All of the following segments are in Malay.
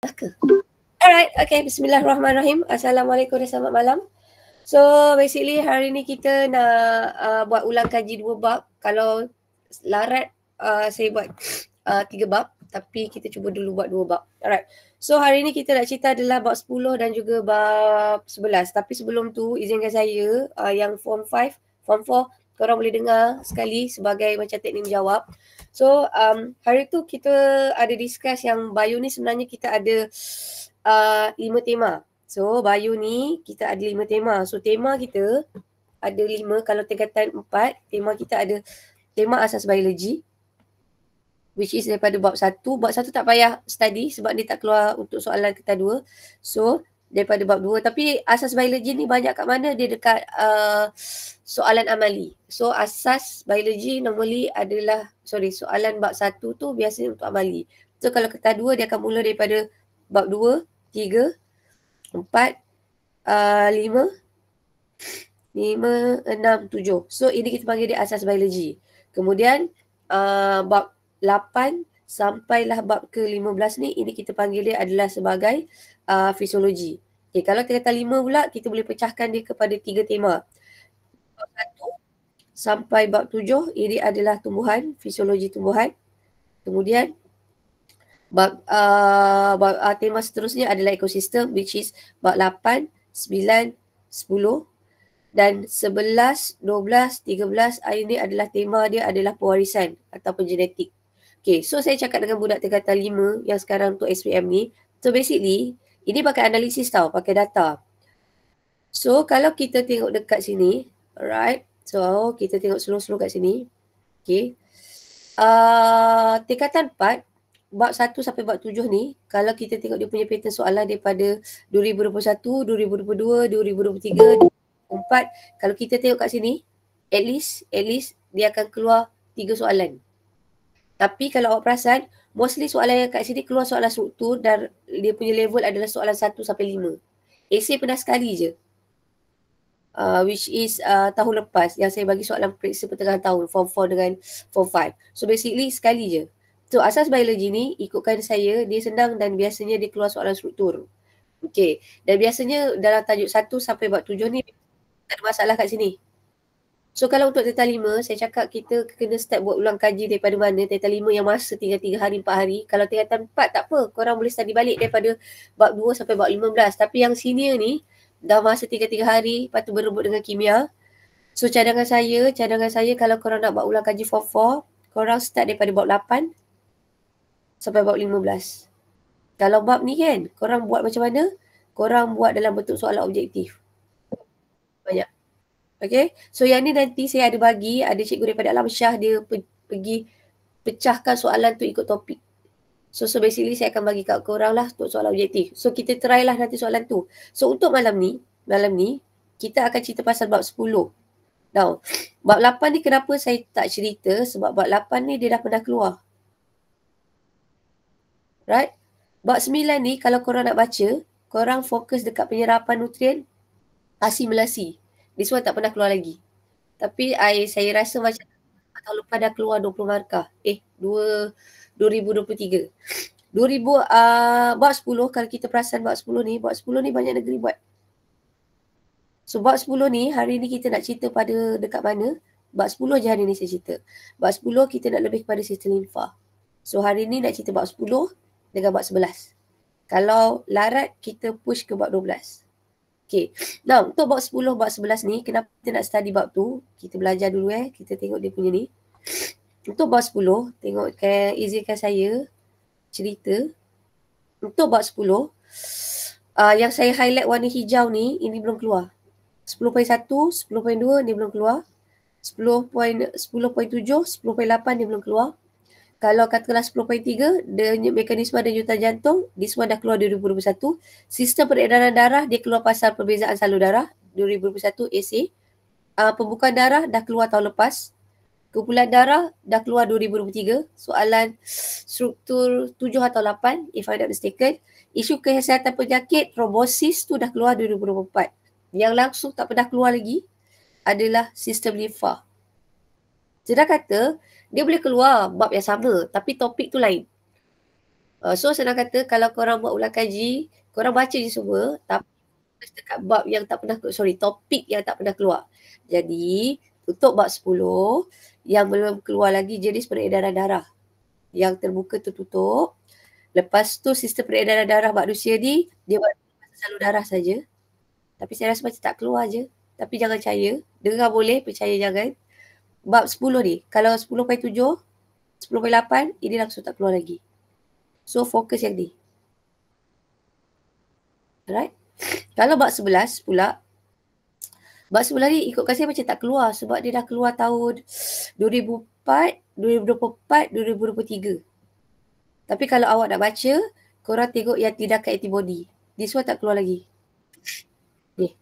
Ke? Alright, okay. Bismillahirrahmanirrahim. Assalamualaikum dan selamat malam. So, basically hari ni kita nak buat ulang kaji 2 bab. Kalau larat, saya buat 3 bab. Tapi kita cuba dulu buat 2 bab. Alright. So, hari ni kita nak cerita adalah bab 10 dan juga bab 11. Tapi sebelum tu, izinkan saya yang form 5, form 4, korang boleh dengar sekali sebagai macam teknik menjawab. So, hari tu kita ada discuss yang bio ni sebenarnya kita ada 5 tema. So, bio ni kita ada 5 tema. So, tema kita ada 5. Kalau tingkatan 4, tema kita ada tema asas biologi, which is daripada bab 1. Bab 1 tak payah study sebab dia tak keluar untuk soalan kita 2. So, daripada bab 2. Tapi asas biologi ni banyak kat mana? Dia dekat soalan amali. So, asas biologi normally adalah, soalan bab 1 tu biasanya untuk amali. So, kalau kita 2 dia akan mula daripada bab 2, 3, 4, 5, 6, 7. So, ini kita panggil dia asas biologi. Kemudian, bab 8 sampailah bab ke-15 ni, ini kita panggil dia adalah sebagai fisiologi. Okay, kalau tingkatan 5 pula, kita boleh pecahkan dia kepada 3 tema. Bab 1 sampai bab 7, ini adalah tumbuhan, fisiologi tumbuhan. Kemudian, tema seterusnya adalah ekosistem, which is bab 8, 9, 10 dan 11, 12, 13. Ini adalah tema dia adalah pewarisan ataupun genetik. Okay, so saya cakap dengan budak tingkatan 5 yang sekarang untuk SPM ni. So basically, ini pakai analisis tau, pakai data. So kalau kita tengok dekat sini, alright. So kita tengok slow-slow kat sini. Okay. Tingkatan 4, bab 1 sampai bab 7 ni, kalau kita tengok dia punya pattern soalan daripada 2021, 2022, 2023, 2024. Kalau kita tengok kat sini, at least dia akan keluar 3 soalan. Tapi kalau awak perasan, mostly soalan yang kat sini keluar soalan struktur dan dia punya level adalah soalan 1 sampai 5. Esei pernah sekali je. Which is tahun lepas yang saya bagi soalan periksa pertengahan tahun, form 4 dengan form 5. So basically sekali je. So asas biologi ni ikutkan saya, dia senang dan biasanya dia keluar soalan struktur. Okay. Dan biasanya dalam tajuk 1 sampai bab 7 ni tak ada masalah kat sini. So kalau untuk tingkatan 5, saya cakap kita kena start buat ulang kaji daripada mana. Tingkatan 5 yang masa tinggal 3 hari, 4 hari. Kalau tingkatan 4 tak apa, korang boleh study balik daripada bab 2 sampai bab 15. Tapi yang senior ni, dah masa 3 hari, lepas tu berebut dengan kimia. So cadangan saya kalau korang nak buat ulang kaji form 4, korang start daripada bab 8 sampai bab 15. Kalau bab ni kan, korang buat macam mana? Korang buat dalam bentuk soalan objektif. Banyak. Okay, so yang ni nanti saya ada bagi, ada cikgu daripada Alam Syah, dia pergi pecahkan soalan tu ikut topik. So basically saya akan bagi kat korang lah untuk soalan objektif. So kita try lah nanti soalan tu. So untuk malam ni, kita akan cerita pasal bab 10. Now, bab 8 ni kenapa saya tak cerita? Sebab bab 8 ni dia dah pernah keluar. Right? Bab 9 ni kalau korang nak baca, korang fokus dekat penyerapan nutrien, asimilasi. This one tak pernah keluar lagi. Tapi saya rasa macam tahun lepas dah keluar 20 markah. 2023. Bab 10, kalau kita perasan bab 10 ni banyak negeri buat. So bab 10 ni, hari ni kita nak cerita pada dekat mana? Bab 10 je hari ni saya cerita. Bab 10 kita nak lebih kepada sistem limfa. So hari ni nak cerita bab 10 dengan bab 11. Kalau larat, kita push ke bab 12. Okay. Now, untuk bab 10, bab 11 ni, kenapa kita nak study bab tu? Kita belajar dulu kita tengok dia punya ni. Untuk bab 10, izinkan saya cerita. Untuk bab 10, yang saya highlight warna hijau ni, ini belum keluar. 10.1, 10.2 ni belum keluar. 10.7, 10.8 ni belum keluar. Kalau katakanlah 10.3, mekanisme denyutan jantung, this one dah keluar 2021. Sistem peredaran darah, dia keluar pasal perbezaan salur darah, 2021 esei. Pembukaan darah dah keluar tahun lepas. Kumpulan darah dah keluar 2023. Soalan struktur 7 atau 8, if I'm not mistaken. Isu kesihatan penyakit, trombosis tu dah keluar 2024. Yang langsung tak pernah keluar lagi adalah sistem limfa. Saya dah kata, dia boleh keluar bab yang sama, tapi topik tu lain. So senang kata kalau korang buat ulang kaji, korang baca je semua tapi dekat bab yang tak pernah, topik yang tak pernah keluar. Jadi untuk bab 10 yang belum keluar lagi jenis peredaran darah yang terbuka tertutup. Lepas tu sistem peredaran darah manusia ni dia buat salur darah saja. Tapi saya rasa macam tak keluar je. Tapi jangan percaya. Dengar boleh, percaya jangan. Bab 10 ni, kalau 10.7, 10.8, ini langsung tak keluar lagi. So, fokus yang ni. Alright? Kalau bab 11 pula, bab 11 ni ikutkan saya macam tak keluar sebab dia dah keluar tahun 2004, 2024, 2023. Tapi kalau awak nak baca, korang tengok yang tindakan antibody. This one tak keluar lagi. Ni.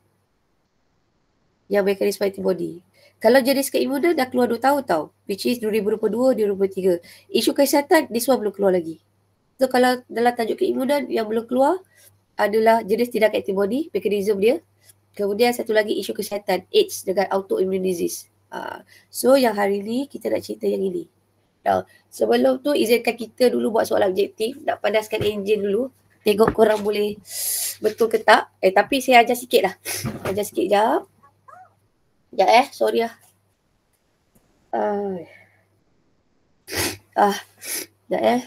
Yang mekanisme antibody. Kalau jenis keimunan dah keluar 2 tahun tau. Which is 2022, 2023. Isu kesihatan, this one belum keluar lagi. So kalau dalam tajuk keimunan yang belum keluar adalah jenis tindakan antibody, mekanisme dia. Kemudian satu lagi isu kesihatan, AIDS dengan autoimmune disease. So yang hari ni kita nak cerita yang ini. Sebelum tu izinkan kita dulu buat soalan objektif. Nak pandaskan enjin dulu. Tengok korang boleh betul ke tak. Tapi saya ajar sikit lah. Ajar sikit jap. Sekejap sorry lah. Sekejap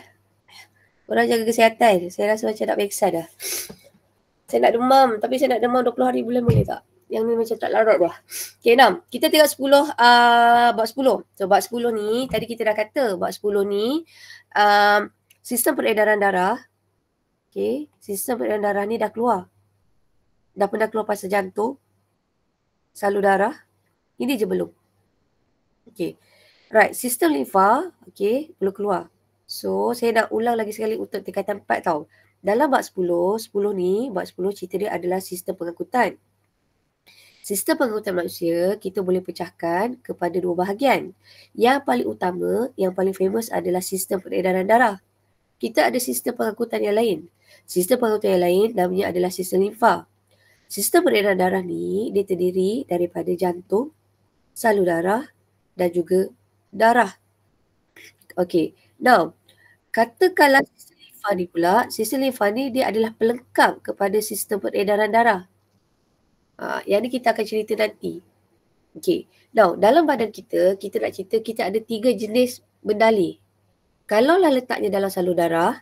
Korang jaga kesihatan. Saya rasa macam nak peksan dah. Saya nak demam. Tapi saya nak demam 20 hari bulan boleh tak? Yang ni macam tak larut dah. Okay, 6. Kita tengok 10, bab 10. So, bab 10 ni, tadi kita dah kata, bab 10 ni, sistem peredaran darah. Okay, sistem peredaran darah ni dah keluar. Dah pernah keluar pasal jantung, salur darah. Ini je belum. Okay. Right, sistem limfa, okay, belum keluar. So, saya nak ulang lagi sekali untuk tingkatan 4 tau. Dalam bab 10 ni, bab 10 cerita dia adalah sistem pengangkutan. Sistem pengangkutan manusia, kita boleh pecahkan kepada 2 bahagian. Yang paling utama, yang paling famous adalah sistem peredaran darah. Kita ada sistem pengangkutan yang lain. Sistem pengangkutan yang lain namanya adalah sistem limfa. Sistem peredaran darah ni, dia terdiri daripada jantung, salur darah dan juga darah. Okay, now, katakanlah sistem limfa ni dia adalah pelengkap kepada sistem peredaran darah. Yang ni kita akan cerita nanti. Okay, now dalam badan kita nak cerita kita ada 3 jenis bendalih. Kalaulah letaknya dalam salur darah,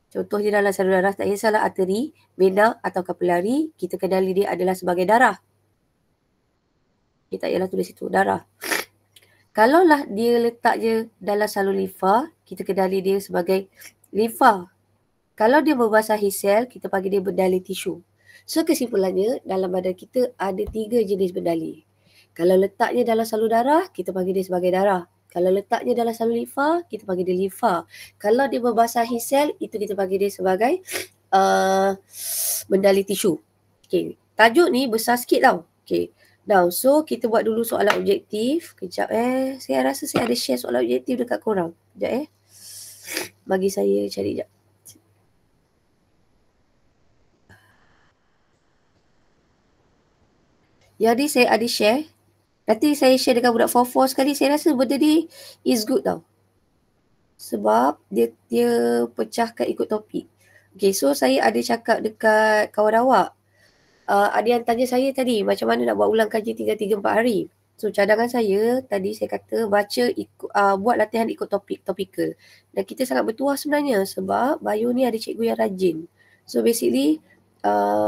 contohnya dalam salur darah, tak kisahlah arteri, vena atau kapilari, kita kenali dia adalah sebagai darah. Kita ialah tulis situ, darah. Kalaulah dia letaknya dalam salur limfa, kita kenali dia sebagai limfa. Kalau dia membasahi sel, kita panggil dia bendalih tisu. So kesimpulannya, dalam badan kita ada 3 jenis bendalih. Kalau letaknya dalam salur darah, kita panggil dia sebagai darah. Kalau letaknya dalam salur limfa, kita panggil dia limfa. Kalau dia membasahi sel, itu kita panggil dia sebagai bendalih tisu. Okay. Tajuk ni besar sikit tau. Okay. Now, so kita buat dulu soalan objektif. Kejap Saya rasa saya ada share soalan objektif dekat korang. Kejap Bagi saya cari sekejap. Jadi saya ada share. Nanti saya share dengan budak 4-4 sekali. Saya rasa benda ni is good tau. Sebab dia pecahkan ikut topik. Okay, so saya ada cakap dekat kawan awak. Ada yang tanya saya tadi macam mana nak buat ulang kaji 3-4 hari. So cadangan saya tadi saya kata baca buat latihan ikut topikal. Dan kita sangat bertuah sebenarnya sebab bio ni ada cikgu yang rajin. So basically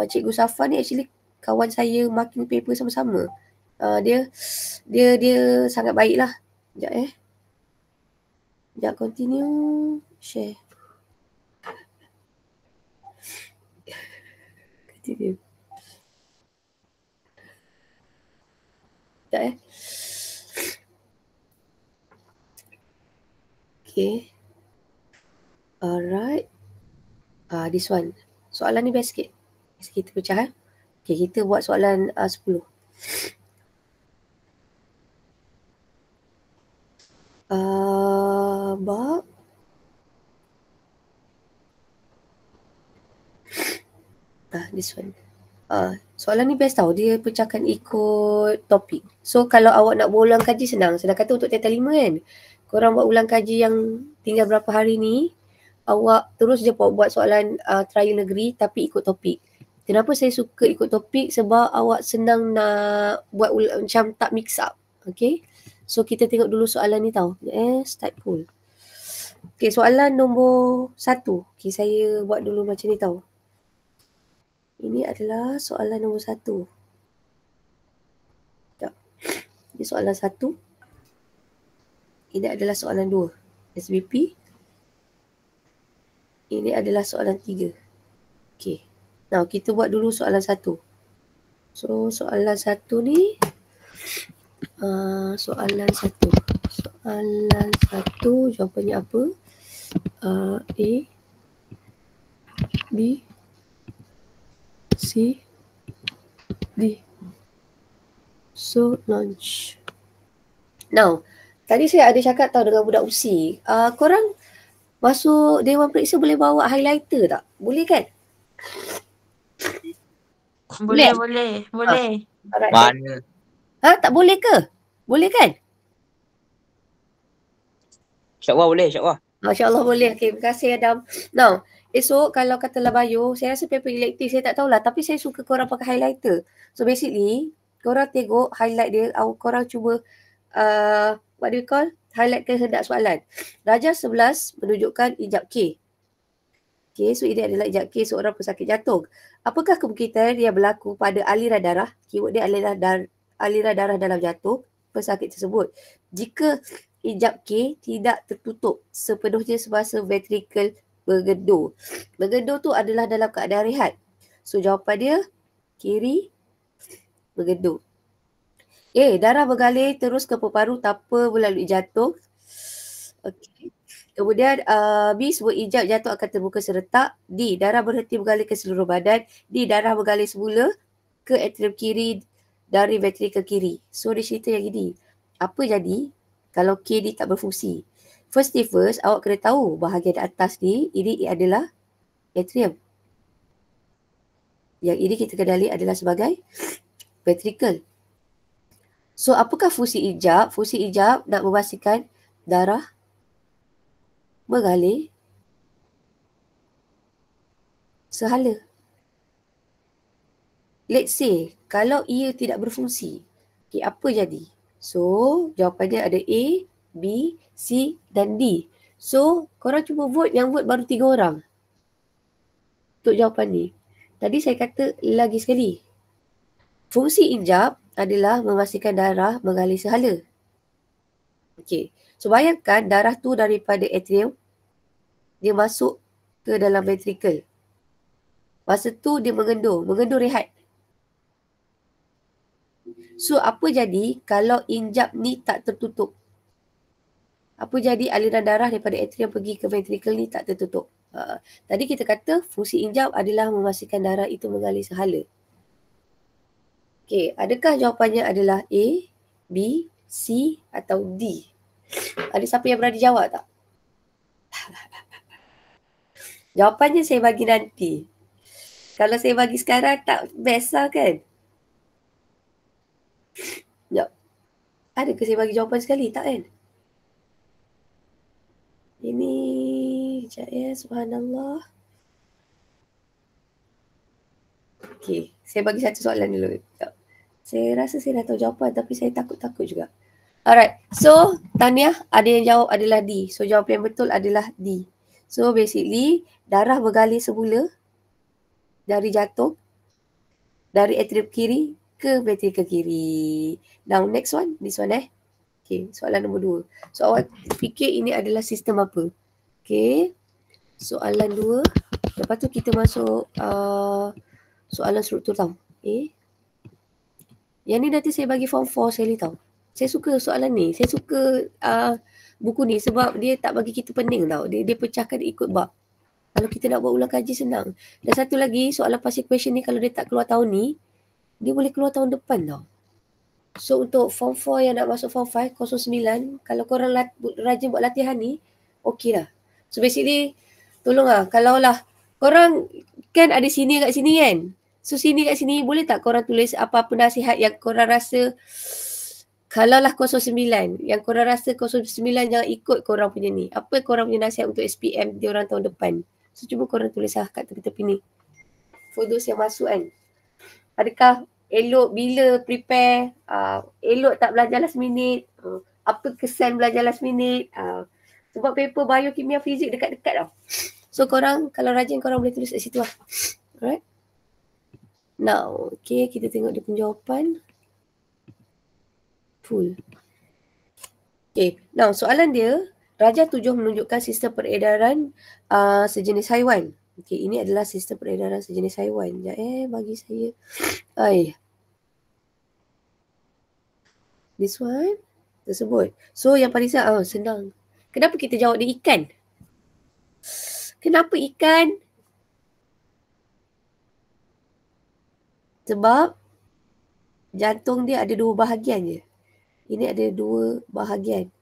Cikgu Safa ni actually kawan saya marking paper sama-sama. Dia sangat baik lah. Sekejap continue share. Continue. Sekejap Okay. Alright. This one. Soalan ni best sikit. Kita pecah Okay, kita buat soalan 10. Bab this one. Soalan ni best tau. Dia pecahkan ikut topik. So kalau awak nak buat ulang kaji senang. Sedang kata untuk tiap 5 kan. Korang buat ulang kaji yang tinggal berapa hari ni. awak terus je buat soalan trial negeri tapi ikut topik. Kenapa saya suka ikut topik? Sebab awak senang nak buat macam tak mix up. Okay. So kita tengok dulu soalan ni tau. Start poll. Okay, soalan nombor 1. Okay, saya buat dulu macam ni tau. Ini adalah soalan nombor 1. Ini soalan 1. Ini adalah soalan 2. SBP. Ini adalah soalan 3. Okay. Now, kita buat dulu soalan 1. So, soalan 1 ni. Soalan 1. Soalan 1 jawapannya apa? A, B, C, D. So, launch. Now, tadi saya ada cakap tau dengan budak usi. Korang masuk Dewan Periksa boleh bawa highlighter tak? Boleh kan? Boleh. Mana? Tak boleh ke? Boleh kan? InsyaAllah boleh, insyaAllah. MasyaAllah boleh. Okay, terima kasih Adam. Now, esok kalau katalah bio, saya rasa paper elektif saya tak tahulah. Tapi saya suka korang pakai highlighter. So basically, korang tengok highlight dia, korang cuba, what do you call? Highlight kehendak soalan. Darjah 11 menunjukkan ijab K. Okay, so ini adalah ijab K seorang pesakit jantung. Apakah kemungkinan yang berlaku pada aliran darah? Keyword dia aliran darah dalam jantung pesakit tersebut. Jika ijab K tidak tertutup sepenuhnya semasa ventricle bergendur. Bergendur tu adalah dalam keadaan rehat. So jawapan dia kiri bergendur. Darah mengalir terus ke paru tanpa melalui jantung. Okey. Kemudian B, sebuah ijab jantung akan terbuka serentak. D, darah berhenti mengalir ke seluruh badan. D, darah mengalir semula ke atrium kiri dari ventricle kiri. So dia cerita yang gini. Apa jadi kalau K ni tak berfungsi? First thing first, awak kena tahu bahagian atas ni, ini adalah atrium. Yang ini kita kenali adalah sebagai ventricle. So apakah fungsi ijab? Fungsi ijab nak memastikan darah mengalir sehala. Let's say, kalau ia tidak berfungsi, apa jadi? So, jawapannya ada A, B, C dan D. So, korang cuba vote, yang vote baru 3 orang untuk jawapan ni. Tadi saya kata lagi sekali. Fungsi ijab adalah memastikan darah mengalir sehala. Okey. So, bayangkan darah tu daripada atrium, dia masuk ke dalam ventricle. Masa tu dia mengendur rehat. So, apa jadi kalau ijab ni tak tertutup? Apa jadi aliran darah daripada atrium pergi ke ventricle ni tak tertutup? Tadi kita kata fungsi ijab adalah memastikan darah itu mengalir sehala. Okey, adakah jawapannya adalah A, B, C atau D? Ada siapa yang berani jawab tak? Jawapannya saya bagi nanti. Kalau saya bagi sekarang tak best lah kan? Sekejap. Adakah saya bagi jawapan sekali? Tak kan? Ini, sekejap ya, subhanallah. Okay, saya bagi satu soalan dulu. Sekejap. Saya rasa saya dah tahu jawapan tapi saya takut-takut juga. Alright, so tahniah, ada yang jawab adalah D. So jawapan yang betul adalah D. So basically, darah mengalir semula dari jantung, dari atrium kiri ke ventricle kiri. Now next one, this one Okay, soalan nombor 2. So awak fikir ini adalah sistem apa? Okay, soalan 2. Lepas tu kita masuk soalan struktur tau. Yang ni nanti saya bagi form 4 sekali tau. Saya suka soalan ni. Saya suka buku ni sebab dia tak bagi kita pening tau. Dia pecahkan ikut bab. Kalau kita nak buat ulang kaji senang. Dan satu lagi, soalan passing question ni kalau dia tak keluar tahun ni, dia boleh keluar tahun depan tau. So untuk form 4 yang nak masuk form 5, 09, kalau korang rajin buat latihan ni, okey lah. So basically, tolonglah. Kalau lah, korang kan ada sini kat sini kan. So sini kat sini, boleh tak korang tulis apa-apa nasihat yang korang rasa Kalaulah 09, yang korang rasa 09 jangan ikut korang punya ni. Apa korang punya nasihat untuk SPM diorang tahun depan? So cuba korang tulis lah kat tepi-tepi ni. For those yang masuk kan. Adakah elok bila prepare, elok tak belajar last minute, apa kesan belajar last minute. Sebab paper biokimia fizik dekat-dekat tau. So korang kalau rajin korang boleh tulis kat situ lah. Alright. Now, okay, kita tengok dia punya jawapan. Full. Okay, now soalan dia, Rajah 7 menunjukkan sistem peredaran sejenis haiwan. Okay, ini adalah sistem peredaran sejenis haiwan. Sekejap bagi saya. This one tersebut. So yang Parisa, senang. Kenapa kita jawab dia ikan? Kenapa ikan? Sebab jantung dia ada 2 bahagian je. Ini ada 2 bahagian.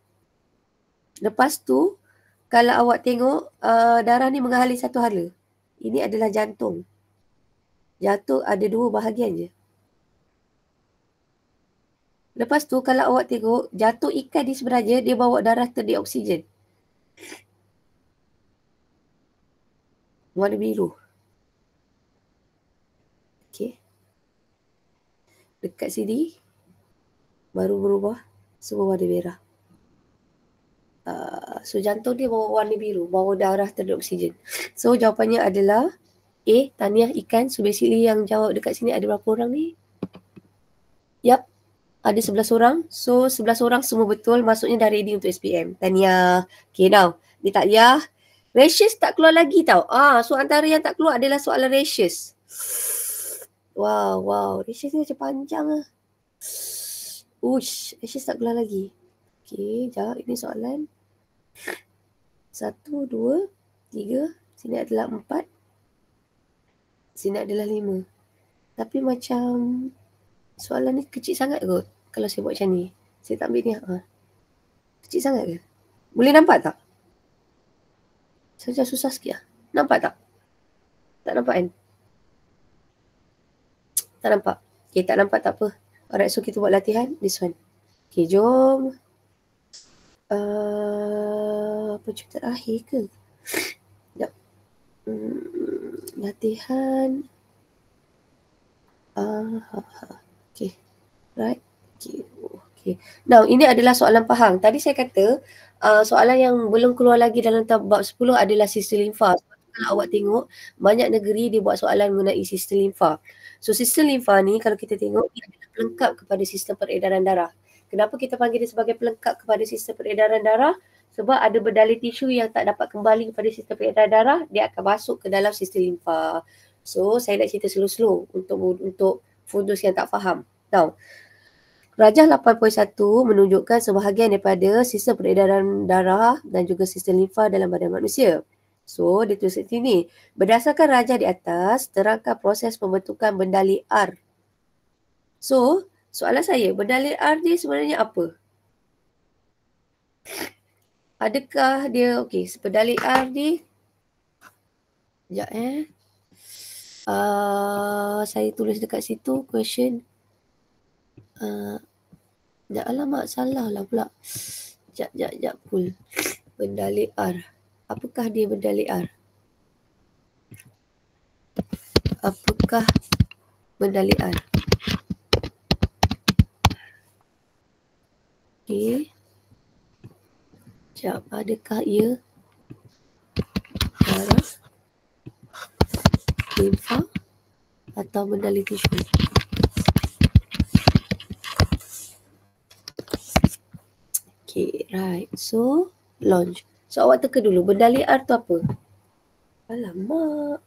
Lepas tu, kalau awak tengok darah ni mengalir satu hala. Ini adalah jantung. Jantung ada 2 bahagian je. Lepas tu, kalau awak tengok jantung ikan ni sebenarnya dia bawa darah terdioksigen. Warna biru. Okay. Dekat sini baru berubah semua warna merah. So jantung dia bawa warna biru, bawa darah terdioksigen. So jawapannya adalah A, tahniah ikan. So basically yang jawab dekat sini ada berapa orang ni? Yap, ada 11 orang. So 11 orang semua betul, maksudnya dah ready untuk SPM. Tahniah. Okay, now ni takliah. Ratios tak keluar lagi tau. So antara yang tak keluar adalah soalan ratios. Wow, ratios ni macam panjang lah. Ratios tak keluar lagi. Okay, jap, ini soalan 1, 2, 3. Sini adalah 4. Sini adalah 5. Tapi macam soalan ni kecil sangat kot kalau saya buat macam ni. Saya tak ambil ni. Kecil sangat ke? Boleh nampak tak? Saja susah sikit lah. Nampak tak? Tak nampak kan? Tak nampak. Okay, tak nampak tak apa. Alright, so kita buat latihan. This one. Okay, jom. Apa cerita terakhir ke? Sekejap. Latihan. Okay. Right. Okay. Now, ini adalah soalan faham. Tadi saya kata soalan yang belum keluar lagi dalam bab 10 adalah sistem limfa. Kalau awak tengok, banyak negeri dia buat soalan mengenai sistem limfa. So, sistem limfa ni kalau kita tengok, ia adalah pelengkap kepada sistem peredaran darah. Kenapa kita panggil dia sebagai pelengkap kepada sistem peredaran darah? Sebab ada berdalih tisu yang tak dapat kembali kepada sistem peredaran darah, dia akan masuk ke dalam sistem limfa. So, saya nak cerita slow-slow untuk fokus yang tak faham. Now, Rajah 8.1 menunjukkan sebahagian daripada sistem peredaran darah dan juga sistem limfa dalam badan manusia. So, dia tulis di sini. Berdasarkan rajah di atas, terangkan proses pembentukan bendali R. So, soalan saya, bendali R ni sebenarnya apa? Adakah dia, okey, bendali R ni, sekejap saya tulis dekat situ, question. Alamak, salah lah pula. Sekejap, cool. Bendali R. Apakah dia bendali R? Apakah bendali R? Okay. Sekejap, adakah ia darah, limfa atau bendali tisu? Okay, right. So, launch. So, awak teka dulu, bendali R tu apa? Alamak.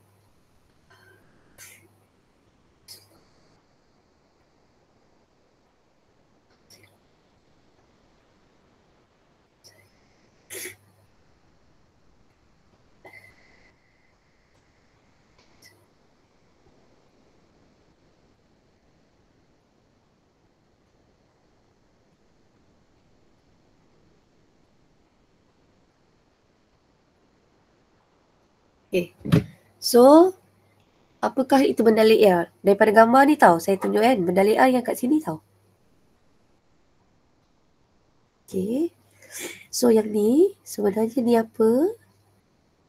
Okay. So, apakah itu bendali R? Daripada gambar ni tahu, saya tunjuk kan, bendali R yang kat sini tahu. Okay. So yang ni sebenarnya ni apa?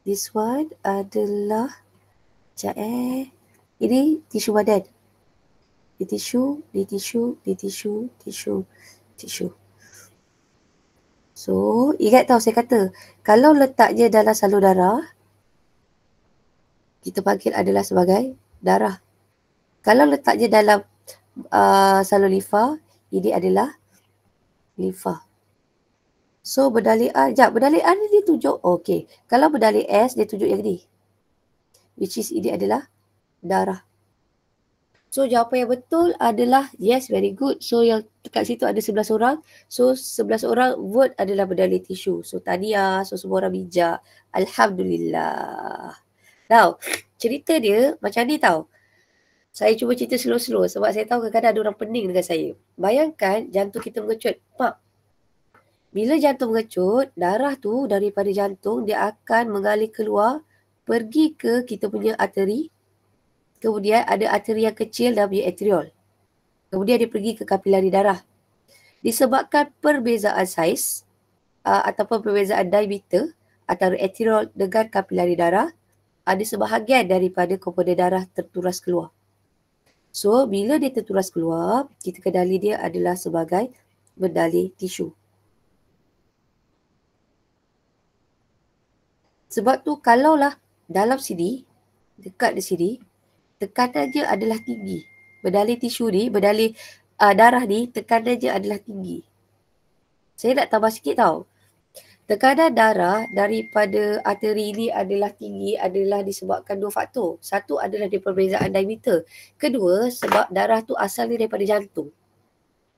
This one adalah ini tisu badan. Di tisu. So, ingat tau saya kata, kalau letaknya dalam salur darah, kita panggil adalah sebagai darah. Kalau letaknya dalam salur limfa, ini adalah limfa. So, berdalih R, berdalih R ni dia tunjuk, okay. Kalau berdalih S, dia tunjuk yang ni. Which is ini adalah darah. So, jawapan yang betul adalah yes, very good. So, yang dekat situ ada 11 orang. So, 11 orang vote adalah berdalih tisu. So, tahniah. So, semua orang bijak. Alhamdulillah. Now, cerita dia macam ni tau. Saya cuba cerita slow-slow sebab saya tahu kadang-kadang ada orang pening dengan saya. Bayangkan jantung kita mengecut. Pak. Bila jantung mengecut, darah tu daripada jantung dia akan mengalir keluar pergi ke kita punya arteri. Kemudian ada arteri yang kecil dan punya atriol. Kemudian dia pergi ke kapilari darah. Disebabkan perbezaan saiz ataupun perbezaan diameter antara atriol dengan kapilari darah, ada sebahagian daripada komponen darah terturas keluar. So, bila dia terturas keluar, kita kenali dia adalah sebagai berdalih tisu. Sebab tu kalaulah dalam sini, dekat di sini, tekanannya adalah tinggi. Berdalih tisu ni, berdalih darah ni, tekanannya adalah tinggi. Saya nak tambah sikit tau. Tekanan darah daripada arteri ini adalah tinggi adalah disebabkan dua faktor. Satu adalah dari perbezaan diameter. Kedua, sebab darah tu asalnya daripada jantung.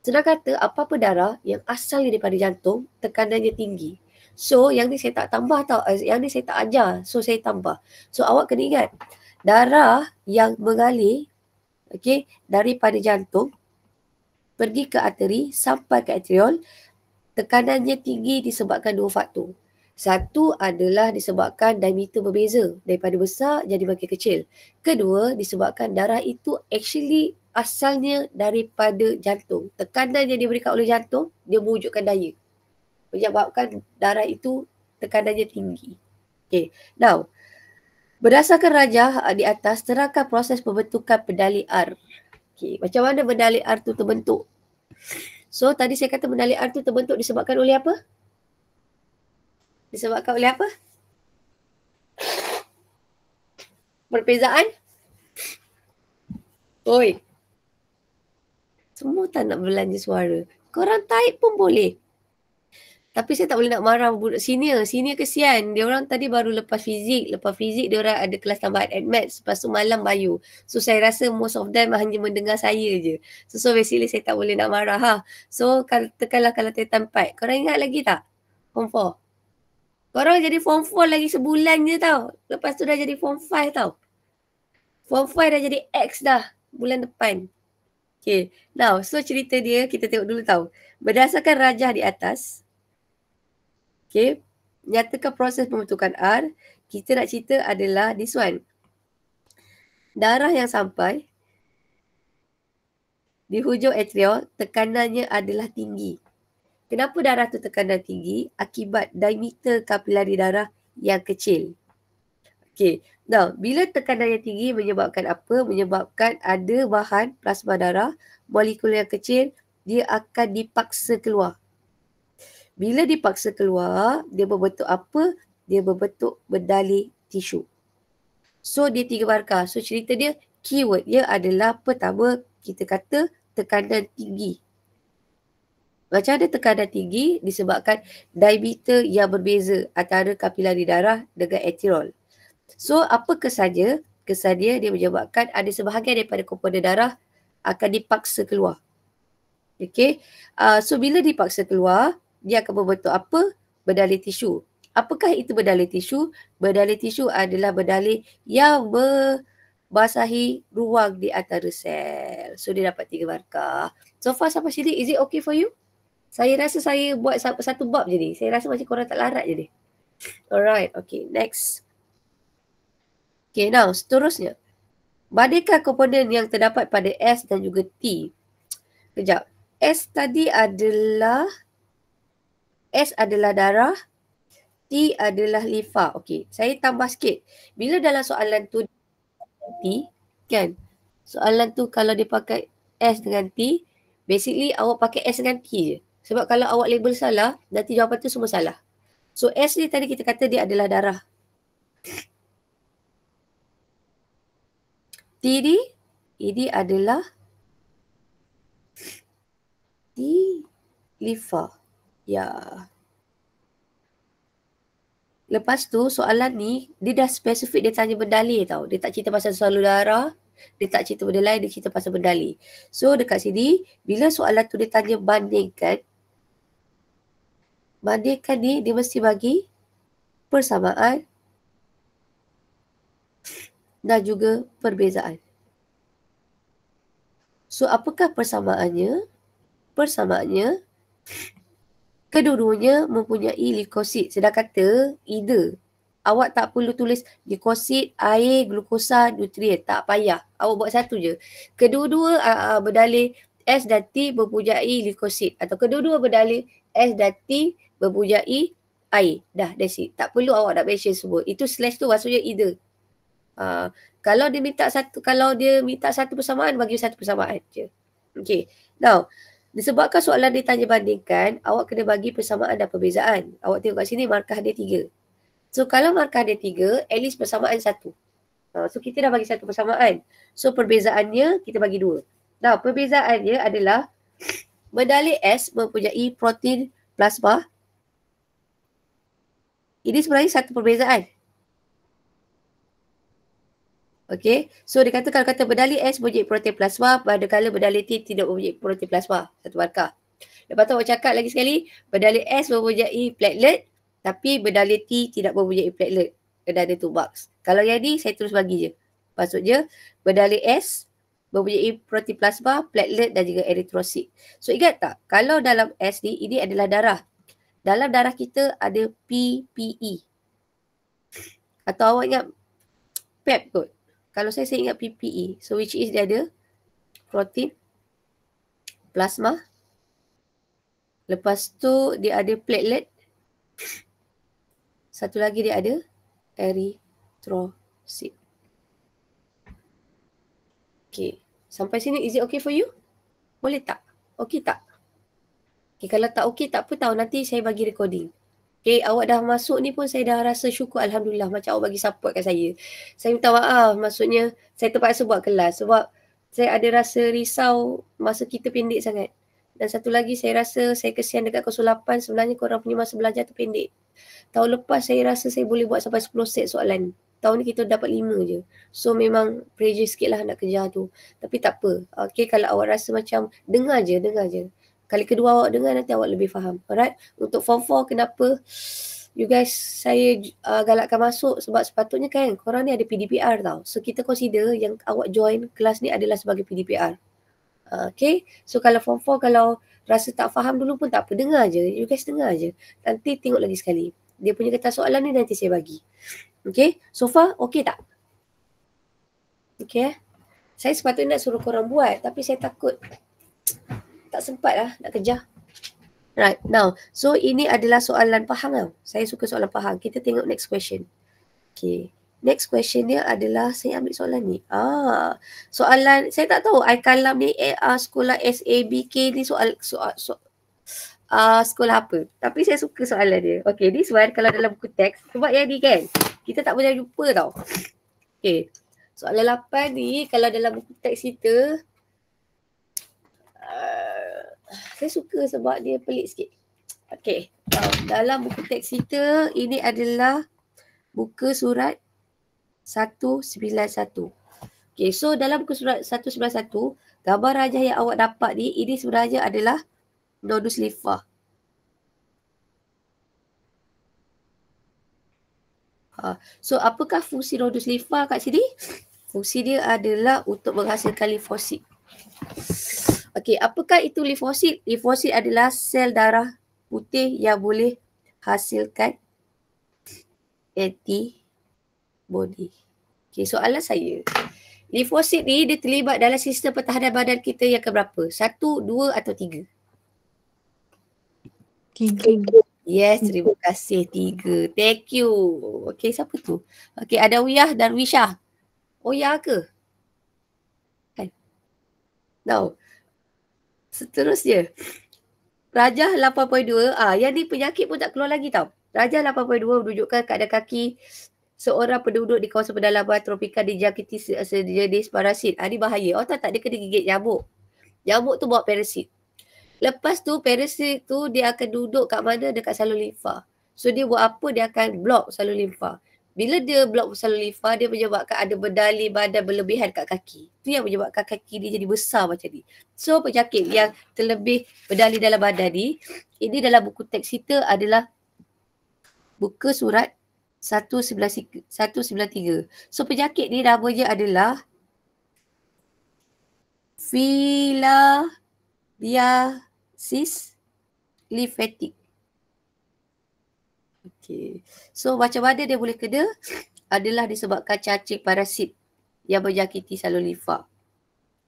Senang kata, apa-apa darah yang asalnya daripada jantung, tekanannya tinggi. So, yang ni saya tak tambah tau. Yang ni saya tak ajar. So, saya tambah. So, awak kena ingat. Darah yang mengalir daripada jantung pergi ke arteri sampai ke atriol, tekanannya tinggi disebabkan dua faktor. Satu adalah disebabkan diameter berbeza. Daripada besar jadi makin kecil. Kedua, disebabkan darah itu actually asalnya daripada jantung. Tekanan yang diberikan oleh jantung, dia mewujudkan daya. Menyebabkan darah itu tekanannya tinggi. Okay. Now, berdasarkan rajah di atas, terangkan proses pembentukan berdalih R. Okay. Macam mana berdalih R tu terbentuk? So, tadi saya kata berdalih R tu terbentuk disebabkan oleh apa? Disebabkan oleh apa? Perbezaan? Oi. Semua tak nak belanja suara. Korang type pun boleh. Tapi saya tak boleh nak marah budak senior. Senior kesian. Dia orang tadi baru lepas fizik. Lepas fizik dia orang ada kelas tambahan at maths. Lepas tu malam bio. So saya rasa most of them hanya mendengar saya je. So basically saya tak boleh nak marah. So katakanlah kalau Titan 4. Korang ingat lagi tak? Form 4. Korang jadi form 4 lagi sebulan je tau. Lepas tu dah jadi form 5 tau. Form 5 dah jadi X dah. Bulan depan. Okay. Now, so cerita dia kita tengok dulu tau. Berdasarkan rajah di atas. Okay. Nyatakan proses pembentukan R. Kita nak cerita adalah this one. Darah yang sampai di hujung atriol, tekanannya adalah tinggi. Kenapa darah tu tekanan tinggi? Akibat diameter kapilari darah yang kecil. Okay. Now, bila tekanan yang tinggi menyebabkan apa? Menyebabkan ada bahan plasma darah, molekul yang kecil, dia akan dipaksa keluar. Bila dipaksa keluar, dia berbentuk apa? Dia berbentuk berdalih tisu. So, dia 3 markah. So, cerita dia, keyword dia adalah pertama, kita kata tekanan tinggi. Macam ada tekanan tinggi disebabkan diameter yang berbeza antara kapilari darah dengan atriol. So, apa kesannya? Kesannya dia menyebabkan ada sebahagian daripada komponen darah akan dipaksa keluar. Okay. So, bila dipaksa keluar, dia akan membentuk apa? Berdalih tisu. Apakah itu berdalih tisu? Berdalih tisu adalah berdalih yang membasahi ruang di antara sel. So, dia dapat 3 markah. So far sampai sini, is it okay for you? Saya rasa saya buat satu bab je ni. Saya rasa macam korang tak larat je ni. Alright, okay, next. Okay, now seterusnya. Bandingkan komponen yang terdapat pada S dan juga T. Kejap. S tadi adalah S adalah darah, T adalah limfa. Okey, saya tambah sikit. Bila dalam soalan tu T, kan? Soalan tu kalau dia pakai S dengan T, basically awak pakai S dengan T je. Sebab kalau awak label salah, nanti jawapan tu semua salah. So S ni tadi kita kata dia adalah darah. T ni, ini adalah T limfa. Ya. Lepas tu soalan ni, dia dah spesifik dia tanya berdalih tau. Dia tak cerita pasal salur darah, dia tak cerita benda lain, dia cerita pasal berdalih. So dekat sini, bila soalan tu dia tanya bandingkan ni dia mesti bagi persamaan dan juga perbezaan. So apakah persamaannya? Persamaannya, kedua-duanya mempunyai leukosit. Sedang kata, either awak tak perlu tulis leukosit, air, glukosa, nutrien. Tak payah. Awak buat satu je. Kedua-dua berdalih S dan T mempunyai leukosit. Atau kedua-dua berdalih S dan T mempunyai air. Dah, that's it. Tak perlu awak nak mention semua. Itu slash tu maksudnya either. Kalau dia minta satu persamaan, bagi satu persamaan je. Okay. Now, disebabkan soalan dia tanya bandingkan, awak kena bagi persamaan dan perbezaan. Awak tengok kat sini markah dia 3. So kalau markah dia 3, at least persamaan 1. So kita dah bagi satu persamaan. So perbezaannya kita bagi 2. Now perbezaannya adalah berdalih S mempunyai protein plasma. Ini sebenarnya satu perbezaan. Okay, so dia kata kalau kata berdalih S mempunyai protein plasma, manakala berdalih T tidak mempunyai protein plasma. Satu markah. Lepas tu awak cakap lagi sekali, berdalih S mempunyai platelet, tapi berdalih T tidak mempunyai platelet. Kena ada 2 box. Kalau yang ni, saya terus bagi je. Maksudnya, berdalih S mempunyai protein plasma, platelet dan juga eritrosit. So ingat tak, kalau dalam S ni, ini adalah darah. Dalam darah kita ada PPE. Atau awak ingat PEP kot. Kalau saya ingat PPE. So which is dia ada protein, plasma. Lepas tu dia ada platelet. Satu lagi dia ada eritrosit. Okay. Sampai sini is it okay for you? Boleh tak? Okay tak? Okay, kalau tak okay tak apa tahu. Nanti saya bagi recording. Okay, awak dah masuk ni pun saya dah rasa syukur Alhamdulillah macam awak bagi support kat saya. Saya minta maaf, maksudnya saya terpaksa buat kelas sebab saya ada rasa risau masa kita pendek sangat. Dan satu lagi saya rasa saya kesian dekat 08, sebenarnya korang punya masa belajar tu pendek. Tahun lepas saya rasa saya boleh buat sampai 10 set soalan. Tahun ni kita dapat 5 je. So memang pressure sikit lah nak kejar tu. Tapi tak apa. Okay, kalau awak rasa macam dengar je. Kali kedua awak dengar nanti awak lebih faham. Alright. Untuk form 4 kenapa you guys saya galakkan masuk sebab sepatutnya kan korang ni ada PDPR tau. So kita consider yang awak join kelas ni adalah sebagai PDPR. Okay. So kalau form 4 kalau rasa tak faham dulu pun tak apa. Dengar je. You guys dengar je. Nanti tengok lagi sekali. Dia punya kertas soalan ni nanti saya bagi. Okay. So far okay tak? Okay. Saya sepatutnya nak suruh korang buat tapi saya takut tak sempat lah nak kejar. Right, now. So, ini adalah soalan faham tau. Saya suka soalan faham. Kita tengok next question. Okay. Next question dia adalah, saya ambil soalan ni. Soalan, saya tak tahu. Kalam ni sekolah SABK ni sekolah apa. Tapi saya suka soalan dia. Okay, this one kalau dalam buku teks. Sebab yang ni kan, kita tak boleh jumpa tau. Okay. Soalan 8 ni, kalau dalam buku teks kita, saya suka sebab dia pelik sikit. Okay. Dalam buku teks kita, ini adalah buku surat 191. Okay, so dalam buku surat 191, gambar rajah yang awak dapat ni, ini sebenarnya adalah nodus limfa. So, apakah fungsi nodus limfa kat sini? Fungsi dia adalah untuk menghasilkan limfosit. Okey, apakah itu limfosit? Limfosit adalah sel darah putih yang boleh hasilkan antibody. Okey, soalan saya. Limfosit ni dia terlibat dalam sistem pertahanan badan kita yang keberapa? 1, 2 atau 3? 3. Yes, terima kasih 3. Thank you. Okay, siapa tu? Okay, ada Wiyah dan Wisha. Oh ya ke? Kan? Now, seterusnya. Rajah 8.2. Yang ni penyakit pun tak keluar lagi tau. Rajah 8.2 menunjukkan keadaan kaki seorang penduduk di kawasan pedalaman tropika dijangkiti sejenis parasit. Ini bahaya. Tak, dia kena gigit nyamuk. Nyamuk tu bawa parasit. Lepas tu parasit tu dia akan duduk kat mana? Dekat salur limfa. So dia buat apa? Dia akan block salur limfa. Bila dia block salur limfa, dia menyebabkan ada berdali badan berlebihan kat kaki. Itu yang menyebabkan kaki dia jadi besar macam ni. So penyakit yang terlebih berdali dalam badan ni, ini dalam buku teks kita adalah buku surat 193. So penyakit ni namanya adalah filariasis lymphatic. Okay. So macam mana dia boleh kena? Adalah disebabkan cacing parasit yang menjangkiti salur limfa.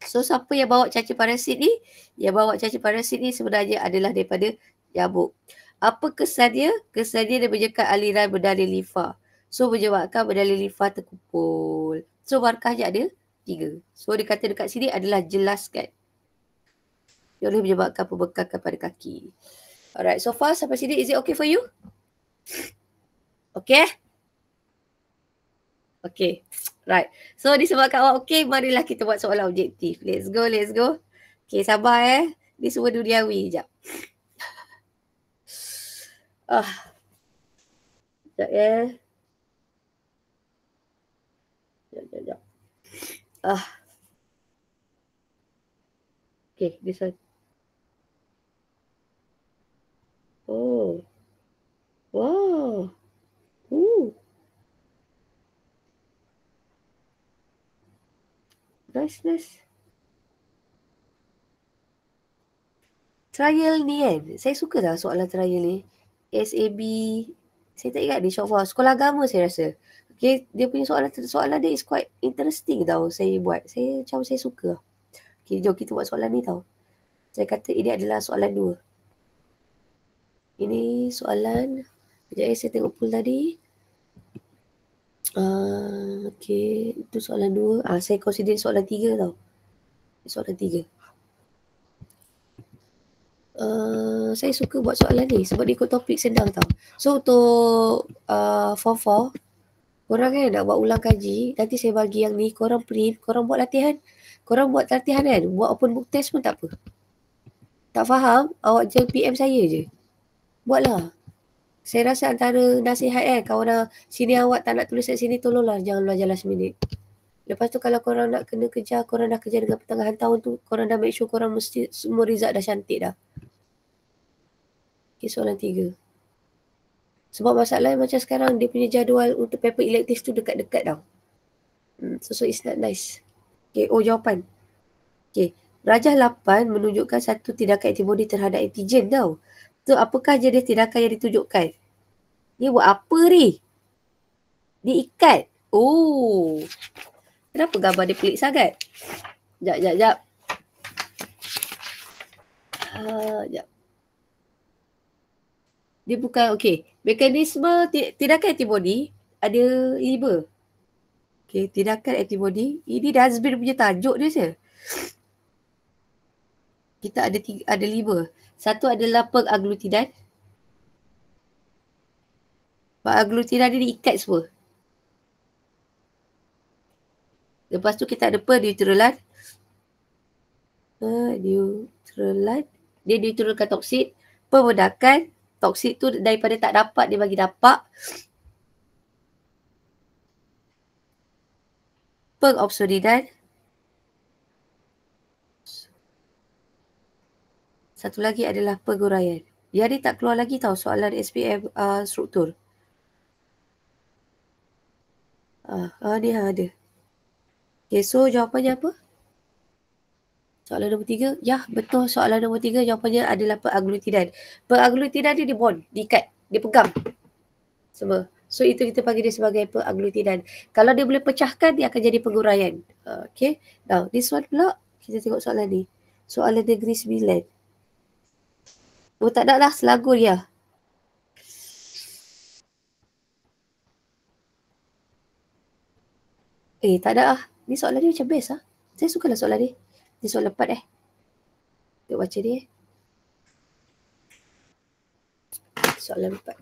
So siapa yang bawa cacing parasit ni? Yang bawa cacing parasit ni sebenarnya adalah daripada nyamuk. Apa kesannya? Kesannya dia menyekat aliran berdali limfa. So menyebabkan berdali limfa terkumpul. So markahnya ada 3. So dia kata dekat sini adalah jelaskan. Dia boleh menyebabkan pembengkakan pada kaki. Alright, so far sampai sini is it okay for you? Okay? Okay. Right. So disebabkan awak okay, marilah kita buat soalan objektif. Let's go. Okay, sabar Ni semua duniawi. Sekejap. Sekejap Sekejap. Okay, this one. Oh. Wow. Ooh. Nice. Trial ni kan, saya suka lah soalan trial ni. SAB, saya tak ingat dia short for sekolah agama saya rasa. Okay, dia punya soalan dia is quite interesting tau saya buat. Saya suka. Okay, jom kita buat soalan ni tau. Saya kata ini adalah soalan 2. Ini soalan, sekejap saya tengok pool tadi. Okay, itu soalan 2. Saya consider soalan 3 tau. Soalan 3. Saya suka buat soalan ni sebab dia ikut topik senang tau. So untuk form 4, korang kan nak buat ulang kaji, nanti saya bagi yang ni, korang print, korang buat latihan. Korang buat latihan kan, buat open book test pun tak apa. Tak faham, awak je PM saya je. Buatlah. Saya rasa antara nasihat kawan sini awak tak nak tulis kat sini, tolonglah jangan belajar last minute. Lepas tu kalau korang nak kena kejar, korang dah kejar dengan pertengahan tahun tu, korang dah make sure korang mesti semua result dah cantik dah. Okay, soalan 3. Sebab masalahnya macam sekarang dia punya jadual untuk paper elective tu dekat-dekat tau. So it's not nice. Okay, jawapan. Okay, Rajah 8 menunjukkan satu tindakan antibody terhadap antigen tau. So apakah jenis tindakan yang ditunjukkan? Dia buat apa ni? Dia ikat. Kenapa gambar dia pelik sangat? Sekejap. Sekejap. Dia bukan, mekanisme tindakan antibody ada 5. Okay, tindakan antibody. Ini dustbin punya tajuk dia je. Kita ada 5. Satu adalah pengaglutinan. Pengaglutinan dia diikat semua. Lepas tu kita ada peneutralan. Dia neutralkan toksid. Pembedakan. Toksid tu daripada tak dapat dia bagi dapat. Pengobsolinan. Satu lagi adalah penguraian. Yang ni tak keluar lagi tau soalan SPM struktur. Ni ada. Okay, so jawapannya apa? Soalan nombor 3. Ya, betul. Soalan nombor 3 jawapannya adalah pengaglutinan. Pengaglutinan ni dia bond, diikat, dia pegang. Semua. So itu kita panggil dia sebagai pengaglutinan. Kalau dia boleh pecahkan, dia akan jadi penguraian. Okay. Now, this one pula, kita tengok soalan ni. Soalan negeri 9. Tak nak lah, selagur ya. Tak ada lah. Ni soalan dia macam best lah. Saya sukalah soalan dia. Ni soalan 4 Tengok baca dia. Soalan 4.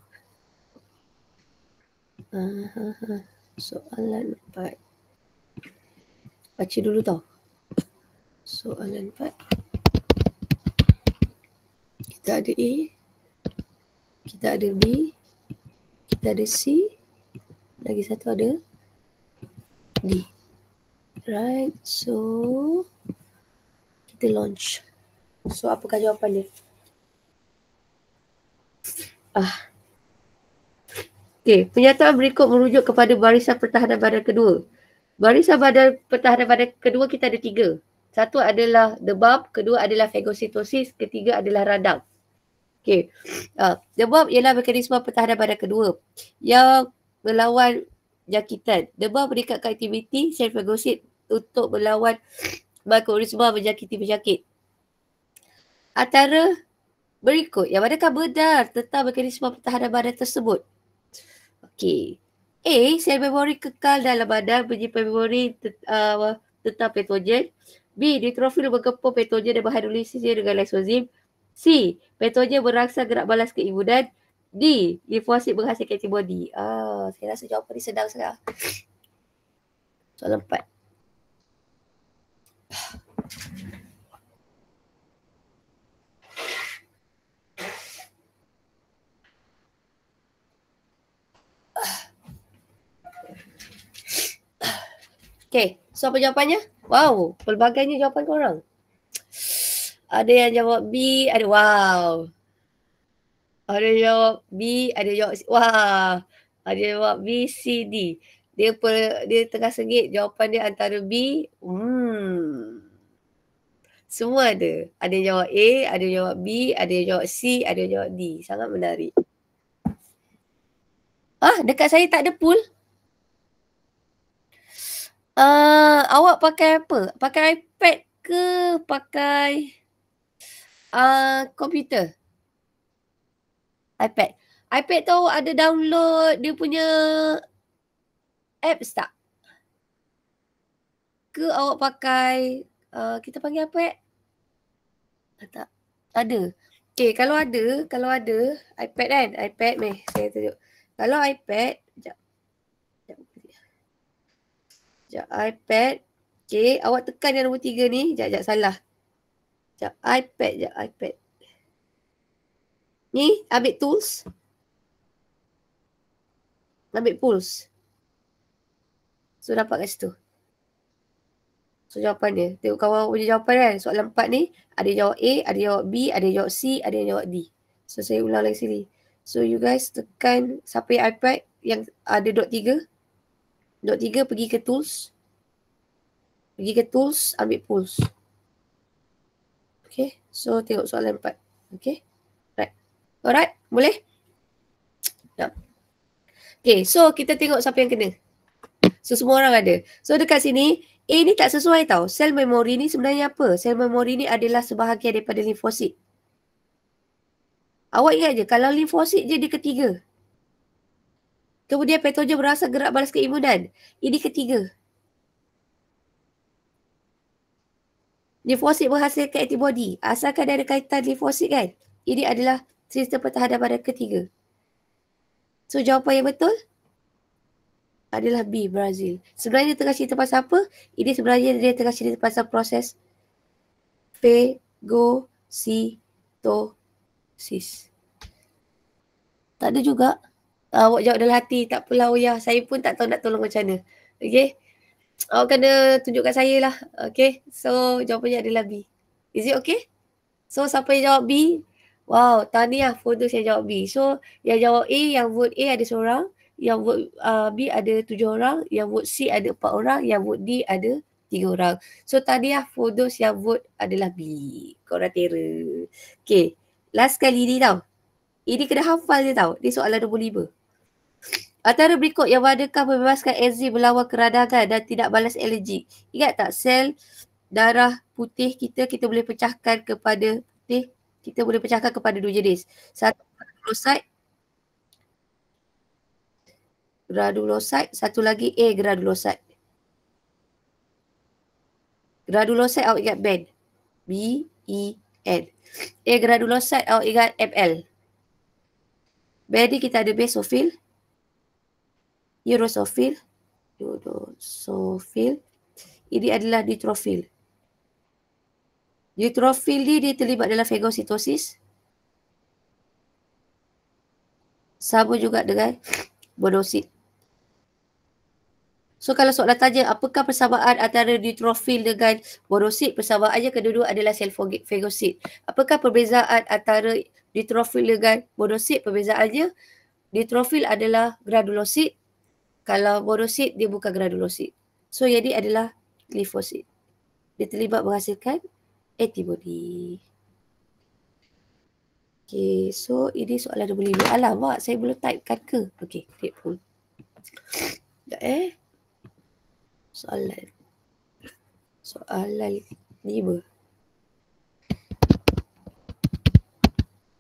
Soalan 4. Baca dulu tau. Soalan 4. Kita ada A. Kita ada B. Kita ada C. Lagi satu ada D. Right. So, kita launch. So, apakah jawapan dia? Okey, pernyataan berikut merujuk kepada barisan pertahanan badan kedua. Barisan pertahanan badan kedua kita ada 3. Satu adalah debab, kedua adalah fagositosis, ketiga adalah radang. Okey. Debab ialah mekanisme pertahanan badan kedua yang melawan jangkitan. Debab meningkatkan aktiviti sel fagosit untuk melawan mikroorganisma menjangkiti penyakit. Antara berikut, yang manakah benar tentang mekanisme pertahanan badan tersebut? Okey. A. Sel memori kekal dalam badan menyimpan memori tentang patogen. B. Neutrofil menggempur patogen dan menghidrolisisnya dengan lysozim. C. Patogen merangsang gerak balas keimunan. D. Limfosit menghasilkan antibody. Saya rasa jawapan ni sedang sangat. Soalan 4. Okay, so apa jawapannya? Wow, pelbagainya jawapan korang. Ada yang jawab B, ada wow. Ada yang jawab B, ada yang jawab C. Wah, ada yang jawab B, C, D. Dia tengah sengit jawapan dia antara B. Semua ada. Ada yang jawab A, ada yang jawab B, ada yang jawab C, ada yang jawab D. Sangat menarik. Dekat saya tak ada pool. Awak pakai apa? Pakai iPad ke pakai komputer? iPad. iPad tu ada download dia punya apps tak? Ke awak pakai kita panggil apa? Tak. Ada. Okay, kalau ada iPad kan? iPad ni saya tunjuk. Kalau iPad, Sekejap, iPad. Okay, awak tekan yang nombor 3 ni. Sekejap, salah. Sekejap, iPad. Ni, ambil tools. Ambil pools. So, dapat kat situ. So, jawapan dia. Tengok kawan punya jawapan kan. Soalan 4 ni, ada yang jawab A, ada yang jawab B, ada yang jawab C, ada yang jawab D. So, saya ulang lagi sini. So, you guys tekan siapa yang iPad yang ada dot 3. Dot 3 pergi ke tools. Ambil pools. Okay, so tengok soalan 4. Okay, right. Alright, boleh? Yep. Okay, so kita tengok siapa yang kena. So, semua orang ada. So, dekat sini, A ni tak sesuai tau. Sel memori ni sebenarnya apa? Sel memori ni adalah sebahagian daripada limfosit. Awak ingat je, kalau limfosit je dia ketiga. Kemudian patogen berasa gerak balas keimunan. Ini ketiga. Limfosit menghasilkan antibody. Asalkan ada kaitan limfosit kan? Ini adalah sistem pertahanan badan ketiga. So, jawapan yang betul adalah B, Brazil. Sebenarnya dia tengah cerita pasal apa? Ini sebenarnya dia tengah cerita pasal proses fagositosis. Tak ada juga. Awak jawab dalam hati. Tak apalah, Oya. Saya pun tak tahu nak tolong macam mana. Okay? Awak kena tunjukkan saya lah. Okay? So, jawapannya adalah B. Is it okay? So, siapa yang jawab B? Wow, tahniah Fodos yang jawab B. So, yang jawab A, yang vote A ada seorang. Yang vote B ada 7 orang. Yang vote C ada 4 orang. Yang vote D ada 3 orang. So, tahniah Fodos yang vote adalah B. Korang terror. Okay. Last kali ni tau. Ini kena hafal je tau. Ni soalan nombor 5. Antara berikut yang manakah membebaskan enzim melawan keradangan dan tidak balas alergik? Ingat tak sel darah putih kita boleh pecahkan kepada putih. Kita boleh pecahkan kepada 2 jenis. Satu granulocyte, satu lagi A granulocyte. Granulocyte awak ingat band. B-E-N. Granulocyte awak ingat ML. Band ni kita ada basophil, eosinophil. Ini adalah neutrophil. Neutrophil ni dia terlibat dalam fagositosis. Sama juga dengan monosit. So kalau soalan tanya apakah persamaan antara neutrophil dengan monosit, persamaannya kedua-dua adalah sel fagosit. Apakah perbezaan antara neutrophil dengan monosit? Perbezaannya neutrophil adalah granulosit, kalau monosit dia bukan granulosit. So jadi adalah limfosit. Dia terlibat menghasilkan antibody. Okay, so ini soalan nombor 5. Alamak, saya belum typekan ke? Okay, take pun. Sekejap Soalan 5.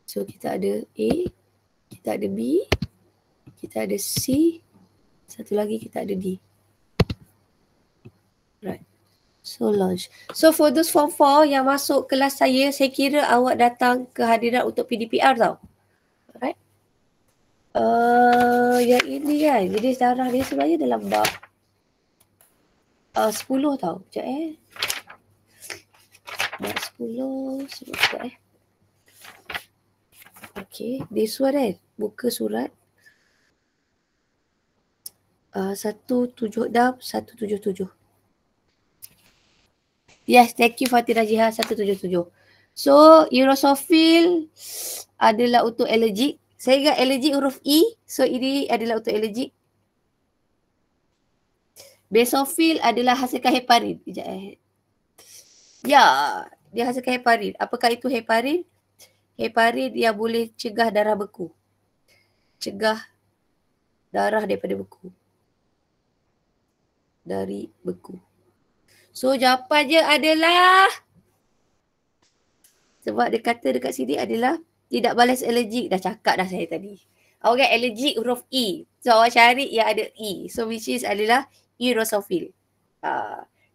So kita ada A, kita ada B, kita ada C, satu lagi kita ada D. Right. So launch. So for those form 4 yang masuk kelas saya kira awak datang ke hadiran untuk PDPR tau. Alright. Yang ini kan, jadi darah dia sebenarnya dalam bab 10 tau. Sekejap bab 10 sekejap Okay, this one kan, buka surat 176, 177. Yes, thank you Fatira Jiha 177. So, eosinophil adalah untuk allergic. Saya ingat allergic huruf E. So, ini adalah untuk allergic. Basophil adalah hasilkan heparin. Ya, dia hasilkan heparin. Apakah itu heparin? Heparin yang boleh cegah darah beku. Cegah darah daripada beku. Dari beku. So jawapannya adalah, sebab dia kata dekat sini adalah tidak balas allergic. Dah cakap dah saya tadi. Awak kan allergic huruf E. So awak cari yang ada E. So which is adalah eosinophil.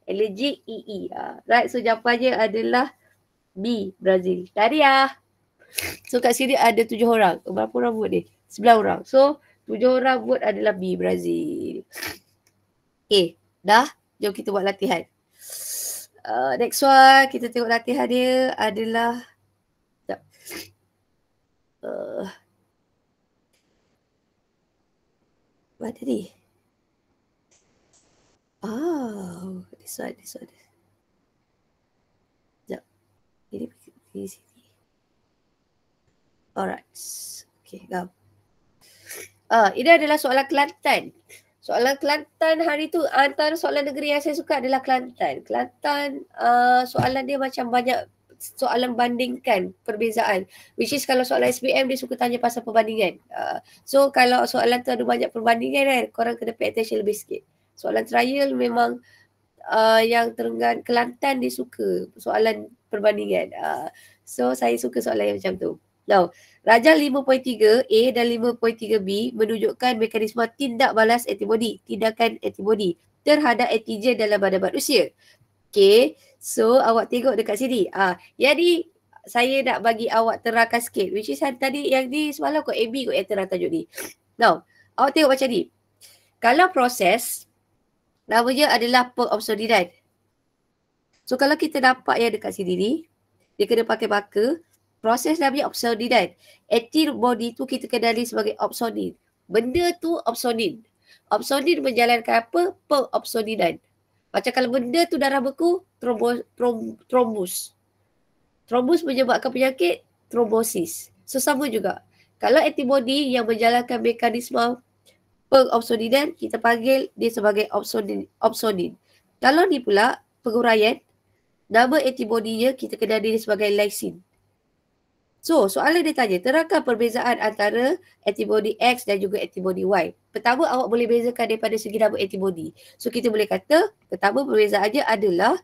Allergic EE. Right, so jawapannya adalah B, Brazil. Tahniah. So kat sini ada 7 orang. Berapa orang vote ni? 9 orang. So 7 orang vote adalah B, Brazil. Okay, dah. Jom kita buat latihan. Next one, kita tengok latihan dia adalah mana ni? This one. Sekejap. Ini di sini. Alright. Okay, gam. Ini adalah soalan Kelantan. Soalan Kelantan hari tu, antara soalan negeri yang saya suka adalah Kelantan. Kelantan, soalan dia macam banyak soalan bandingkan perbezaan. Which is kalau soalan SPM dia suka tanya pasal perbandingan. So kalau soalan tu ada banyak perbandingan kan, korang kena pay attention lebih sikit. Soalan trial memang yang Terengganu Kelantan dia suka soalan perbandingan. So saya suka soalan yang macam tu. Now, rajah 5.3 A dan 5.3 B menunjukkan mekanisme tindak balas antibody, tindakan antibody terhadap antigen dalam badan manusia. Okay, so awak tengok dekat sini. Jadi saya nak bagi awak terangkan sikit. Which is tadi yang ni semalam kot AB kot yang terang tajuk ni. Now, awak tengok macam ni. Kalau proses, namanya adalah pengopsonidan. So kalau kita nampak yang dekat sini ni, dia kena pakai marker. Proses namanya opsonidan. Antibody tu kita kenali sebagai opsonin. Benda tu opsonin. Opsonin menjalankan apa? Pengopsonidan. Macam kalau benda tu darah beku, trombus. Trombus menyebabkan penyakit trombosis. So sama juga. Kalau antibody yang menjalankan mekanisme pengopsonidan, kita panggil dia sebagai opsonin. Kalau ni pula penguraian, nama antibody-nya kita kenali dia sebagai lysin. So, soalan dia tanya, terangkan perbezaan antara antibody X dan juga antibody Y. Pertama, awak boleh bezakan daripada segi nama antibody. So, kita boleh kata, pertama perbezaannya adalah,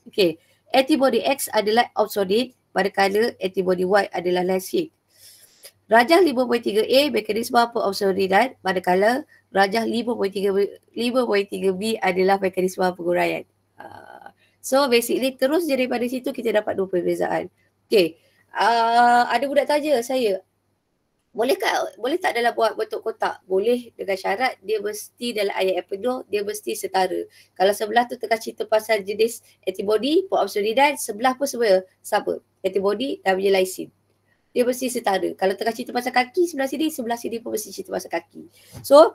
okay, antibody X adalah opsonin, manakala antibody Y adalah lysin. Rajah 5.3A, mekanisme pengopsonidan, manakala rajah 5.3B adalah mekanisme penguraian. So basically terus je daripada situ kita dapat 2 perbezaan. Okay. Ada budak tanya saya, boleh tak dalam buat bentuk kotak? Boleh dengan syarat dia mesti dalam ayat yang penuh, dia mesti setara. Kalau sebelah tu tengah cerita pasal jenis antibody, peroxynidan, sebelah pun semua sama. Antibody dan punya lysin. Dia mesti setara. Kalau tengah cerita pasal kaki sebelah sini pun mesti cerita pasal kaki. So,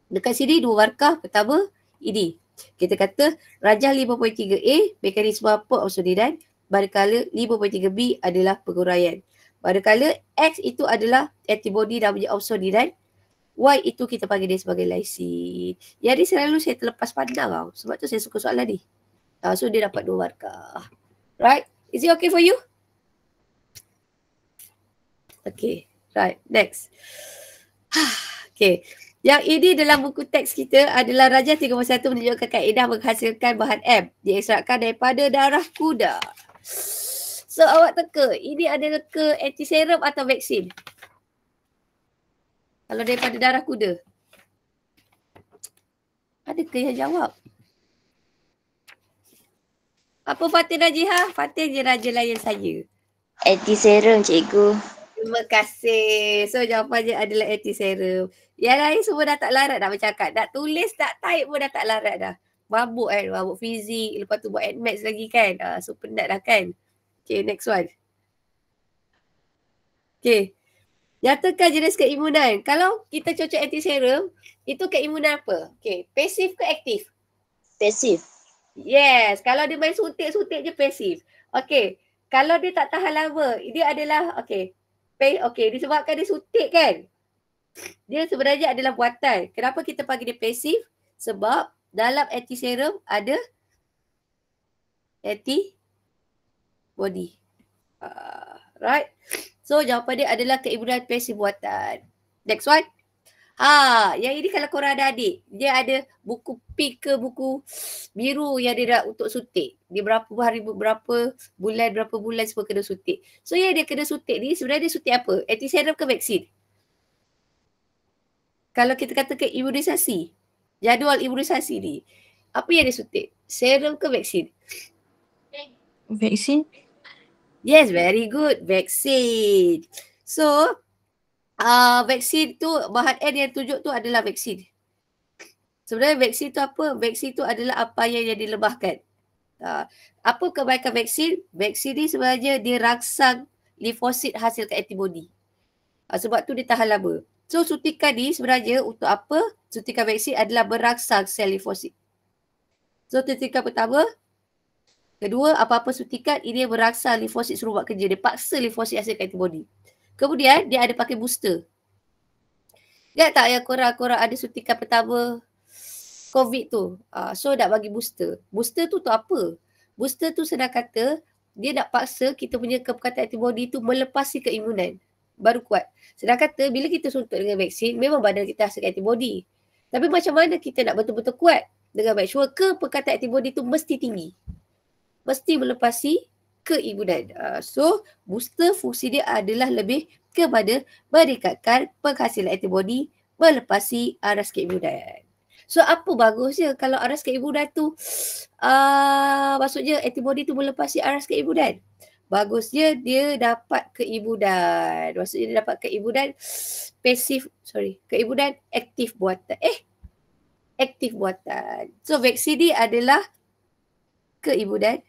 dekat sini 2 markah. Pertama, ini. Kita kata rajah 5.3A, mekanisme peroxynidan, manakala 5.3B adalah penguraian. Manakala X itu adalah antibody dan punya oxynidan, Y itu kita panggil dia sebagai lysin. Yang ni selalu saya terlepas pandang tau. Sebab tu saya suka soalan ni. So dia dapat 2 markah. Right? Is it okay for you? Okay. Right. Next. Okay. Yang ini dalam buku teks kita adalah rajah 3.1 menunjukkan kaedah menghasilkan bahan M. Diekstrakkan daripada darah kuda. So awak teka, ini adalah ke antiserum atau vaksin? Kalau daripada darah kuda. Adakah yang jawab? Apa Fatin Najihah? Fatin je raja layan saya. Antiserum, cikgu. Terima kasih. So jawapannya adalah antiserum. Yang lain semua dah tak larat dah bercakap. Nak tulis, nak type pun dah tak larat dah. Mabuk kan, mabuk fizik. Lepas tu buat admax lagi kan. So penat dah kan. Okay, next one. Okay. Nyatakan jenis keimunan. Kalau kita cocok antiserum, itu keimunan apa? Okay, pasif ke aktif? Pasif. Yes, kalau dia main suntik-suntik je pasif. Okay, kalau dia tak tahan lama, dia adalah, okay, disebabkan dia suntik kan? Dia sebenarnya adalah buatan. Kenapa kita panggil dia pasif? Sebab dalam antiserum ada antibody. Right? So jawapan dia adalah keimunan pasif buatan. Next one. Yang ini kalau korang ada adik, dia ada buku pink ke buku biru yang dia dah untuk suntik. Dia berapa hari, berapa bulan semua kena suntik. So yang dia kena suntik ni sebenarnya dia suntik apa? Antiserum ke vaksin? Kalau kita katakan imunisasi, jadual imunisasi ni, apa yang dia suntik? Serum ke vaksin? Vaksin? Yes, very good. Vaksin. So, vaksin tu, bahan N yang tunjuk tu adalah vaksin. Sebenarnya vaksin tu apa? Vaksin tu adalah apa yang dilebahkan. Apa kebaikan vaksin? Vaksin ni sebenarnya dia rangsang limfosit hasilkan antibody. Sebab tu dia tahan lama. So, suntikan ni sebenarnya untuk apa? Suntikan vaksin adalah merangsang sel limfosit. So, suntikan pertama. Kedua, apa-apa suntikan ini merangsang limfosit suruh buat kerja. Dia paksa limfosit hasilkan antibody. Kemudian, dia ada pakai booster. Ingat tak yang korang ada suntikan pertama COVID tu? So, nak bagi booster. Booster tu untuk apa? Booster tu senang kata, dia nak paksa kita punya kepekatan antibody tu melepasi keimunan. Baru kuat. Sedang kata bila kita suntik dengan vaksin, memang badan kita hasilkan antibody. Tapi macam mana kita nak betul-betul kuat dengan make sure kepekatan antibody tu mesti tinggi. Mesti melepasi keimunan. So, booster fungsi dia adalah lebih kepada meningkatkan penghasilan antibody melepasi aras keimunan. So, apa bagusnya kalau aras keimunan tu, maksudnya antibody tu melepasi aras keimunan? Bagusnya dia dapat keimunan. Maksudnya dia dapat keimunan keimunan aktif buatan. Aktif buatan. So vaksin ni adalah keimunan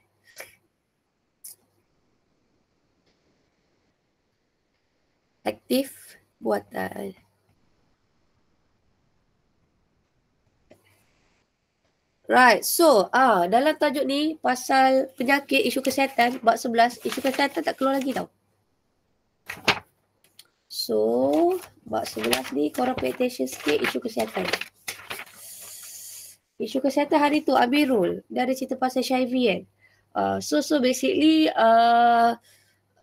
aktif buatan. Right, so dalam tajuk ni pasal penyakit isu kesihatan bab 11, isu kesihatan tak keluar lagi tau. So, bab 11 ni korang pay attention sikit isu kesihatan. Isu kesihatan hari tu Amirul, dia ada cerita pasal HIV kan. So basically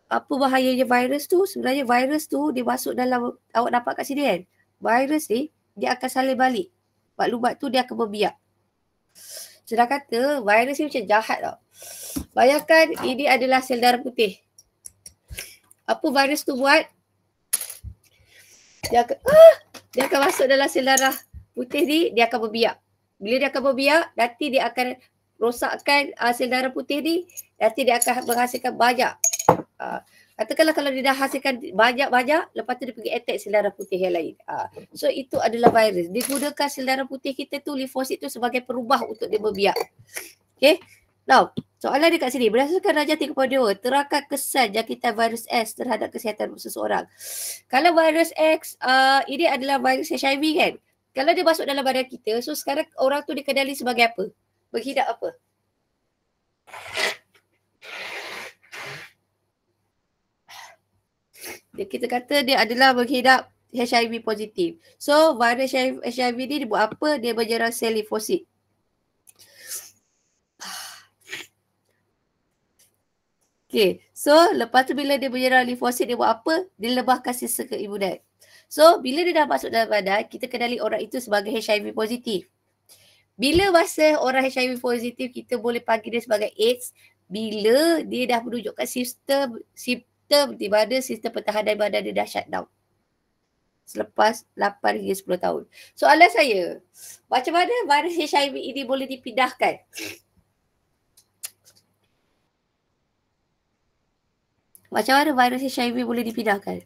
apa bahayanya virus tu? Sebenarnya virus tu dia masuk dalam, awak nampak kat sini kan. Virus ni dia akan salin balik. Maklumat tu dia akan membiak. Sedang kata virus ni macam jahat tau. Bayangkan ini adalah sel darah putih. Apa virus tu buat? Dia akan masuk dalam sel darah putih ni, dia akan berbiak. Bila dia akan berbiak, nanti dia akan rosakkan sel darah putih ni, nanti dia akan menghasilkan banyak. Katakanlah kalau dia dah hasilkan banyak, lepas tu dia pergi attack sel darah putih yang lain. So itu adalah virus. Dia gunakan sel darah putih kita tu, limfosit tu sebagai perubah untuk dia berbiak. Okay. Now, soalan dia kat sini. Berdasarkan Rajah 32, terangkan kesan jangkitan virus X terhadap kesihatan seseorang. Kalau virus X, ini adalah virus HIV kan? Kalau dia masuk dalam badan kita, so sekarang orang tu dikenali sebagai apa? Berhidap apa? Kita kata dia adalah berhidap HIV positif. So, virus HIV ni dia buat apa? Dia menyerang sel limfosit. Okay, so lepas tu bila dia menyerang limfosit, dia buat apa? Dia lebahkan sistem keimunan. So, bila dia dah masuk dalam badan, kita kenali orang itu sebagai HIV positif. Bila masa orang HIV positif, kita boleh panggil dia sebagai AIDS bila dia dah menunjukkan simptom di mana sistem pertahanan badan dia dah shutdown. Selepas 8 hingga 10 tahun. Soalan saya, macam mana virus HIV ini boleh dipindahkan? Macam mana virus HIV boleh dipindahkan?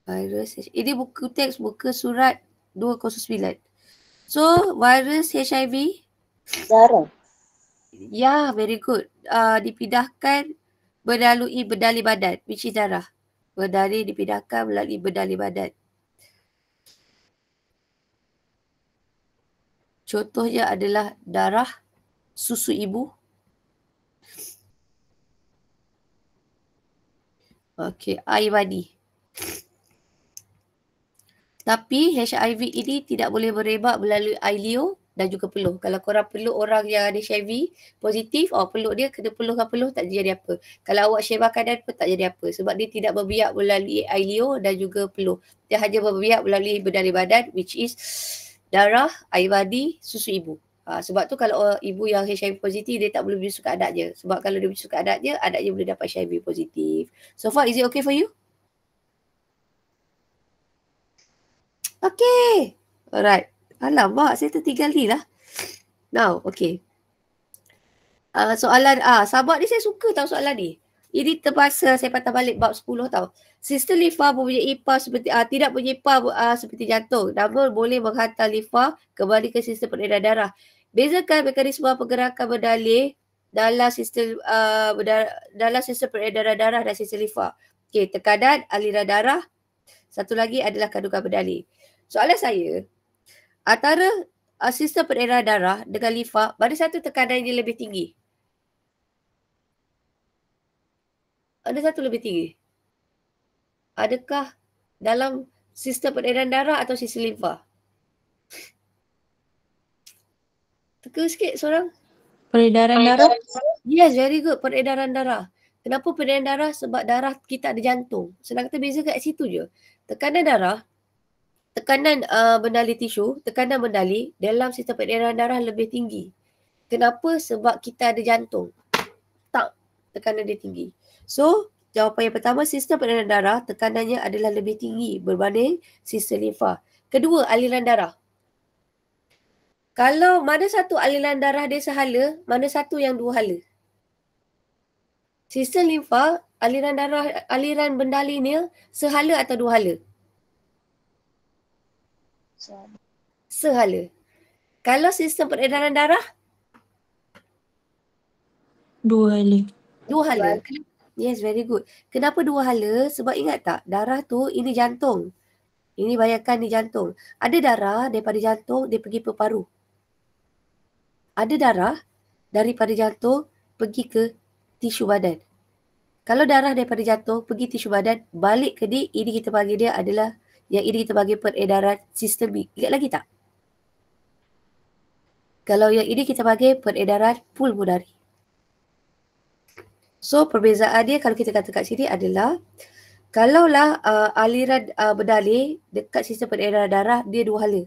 Ini buku teks, muka surat 209. So, virus HIV? Darah. Ya, very good. Dipindahkan melalui berdali badan, which is darah. Berdali dipindahkan melalui berdali badan. Contohnya adalah darah, susu ibu. Okey, air mani. Tapi HIV ini tidak boleh berebak melalui air liur dan juga peluh. Kalau korang peluk orang yang ada HIV positif, peluk dia kena peluhkan peluh, tak jadi apa. Kalau awak share makanan pun tak jadi apa. Sebab dia tidak berbiak melalui air liur dan juga peluh. Dia hanya berbiak melalui berdali badan, which is darah, air mani, susu ibu. Sebab tu kalau ibu yang HIV positif, dia tak boleh menyusukan anaknya. Sebab kalau dia menyusukan anaknya boleh dapat HIV positif. So far, is it okay for you? Okay. Alright. Alamak, saya tertinggal ni lah. Now, okay. Soalan sahabat ni saya suka tahu soalan ni. Ini terpaksa saya patah balik bab 10 tau. Sistem limfa mempunyai ipar seperti tidak punya ipar seperti jantung, namun boleh menghantar limfa kembali ke sistem peredaran darah. Bezakan mekanisme pergerakan berdalih dalam sistem peredaran darah dan sistem limfa. Okey, tekanan, aliran darah. Satu lagi adalah kandungan berdalih. Soalan saya, antara sistem peredaran darah dengan limfa, mana satu tekanan yang lebih tinggi? Ada satu lebih tinggi. Adakah dalam sistem peredaran darah atau sistem limfa? Teka sikit seorang. Peredaran darah? Yes, very good. Peredaran darah. Kenapa peredaran darah? Sebab darah kita ada jantung. Senang kita beza kat situ je. Tekanan darah, tekanan bendali tisu, tekanan bendali dalam sistem peredaran darah lebih tinggi. Kenapa? Sebab kita ada jantung. Tak, tekanan dia tinggi. So, jawapan yang pertama, sistem peredaran darah tekanannya adalah lebih tinggi berbanding sistem limfa. Kedua, aliran darah. Kalau mana satu aliran darah dia sehala, mana satu yang dua hala? Sistem limfa, aliran darah, aliran bendalinya sehala atau dua hala? Sehala. Kalau sistem peredaran darah? Dua hala. Dua hala. Yes, very good. Kenapa dua hala? Sebab ingat tak, darah tu ini jantung. Ini bayangkan ni jantung. Ada darah daripada jantung, dia pergi ke paru. Ada darah daripada jantung pergi ke tisu badan. Kalau darah daripada jantung pergi tisu badan, balik ke dia, ini kita panggil dia adalah, yang ini kita panggil peredaran sistemik. Ingat lagi tak? Kalau yang ini kita panggil peredaran pulmonari. So, perbezaan dia kalau kita kata kat sini adalah, kalaulah aliran berdalih dekat sistem peredaran darah, dia dua hala.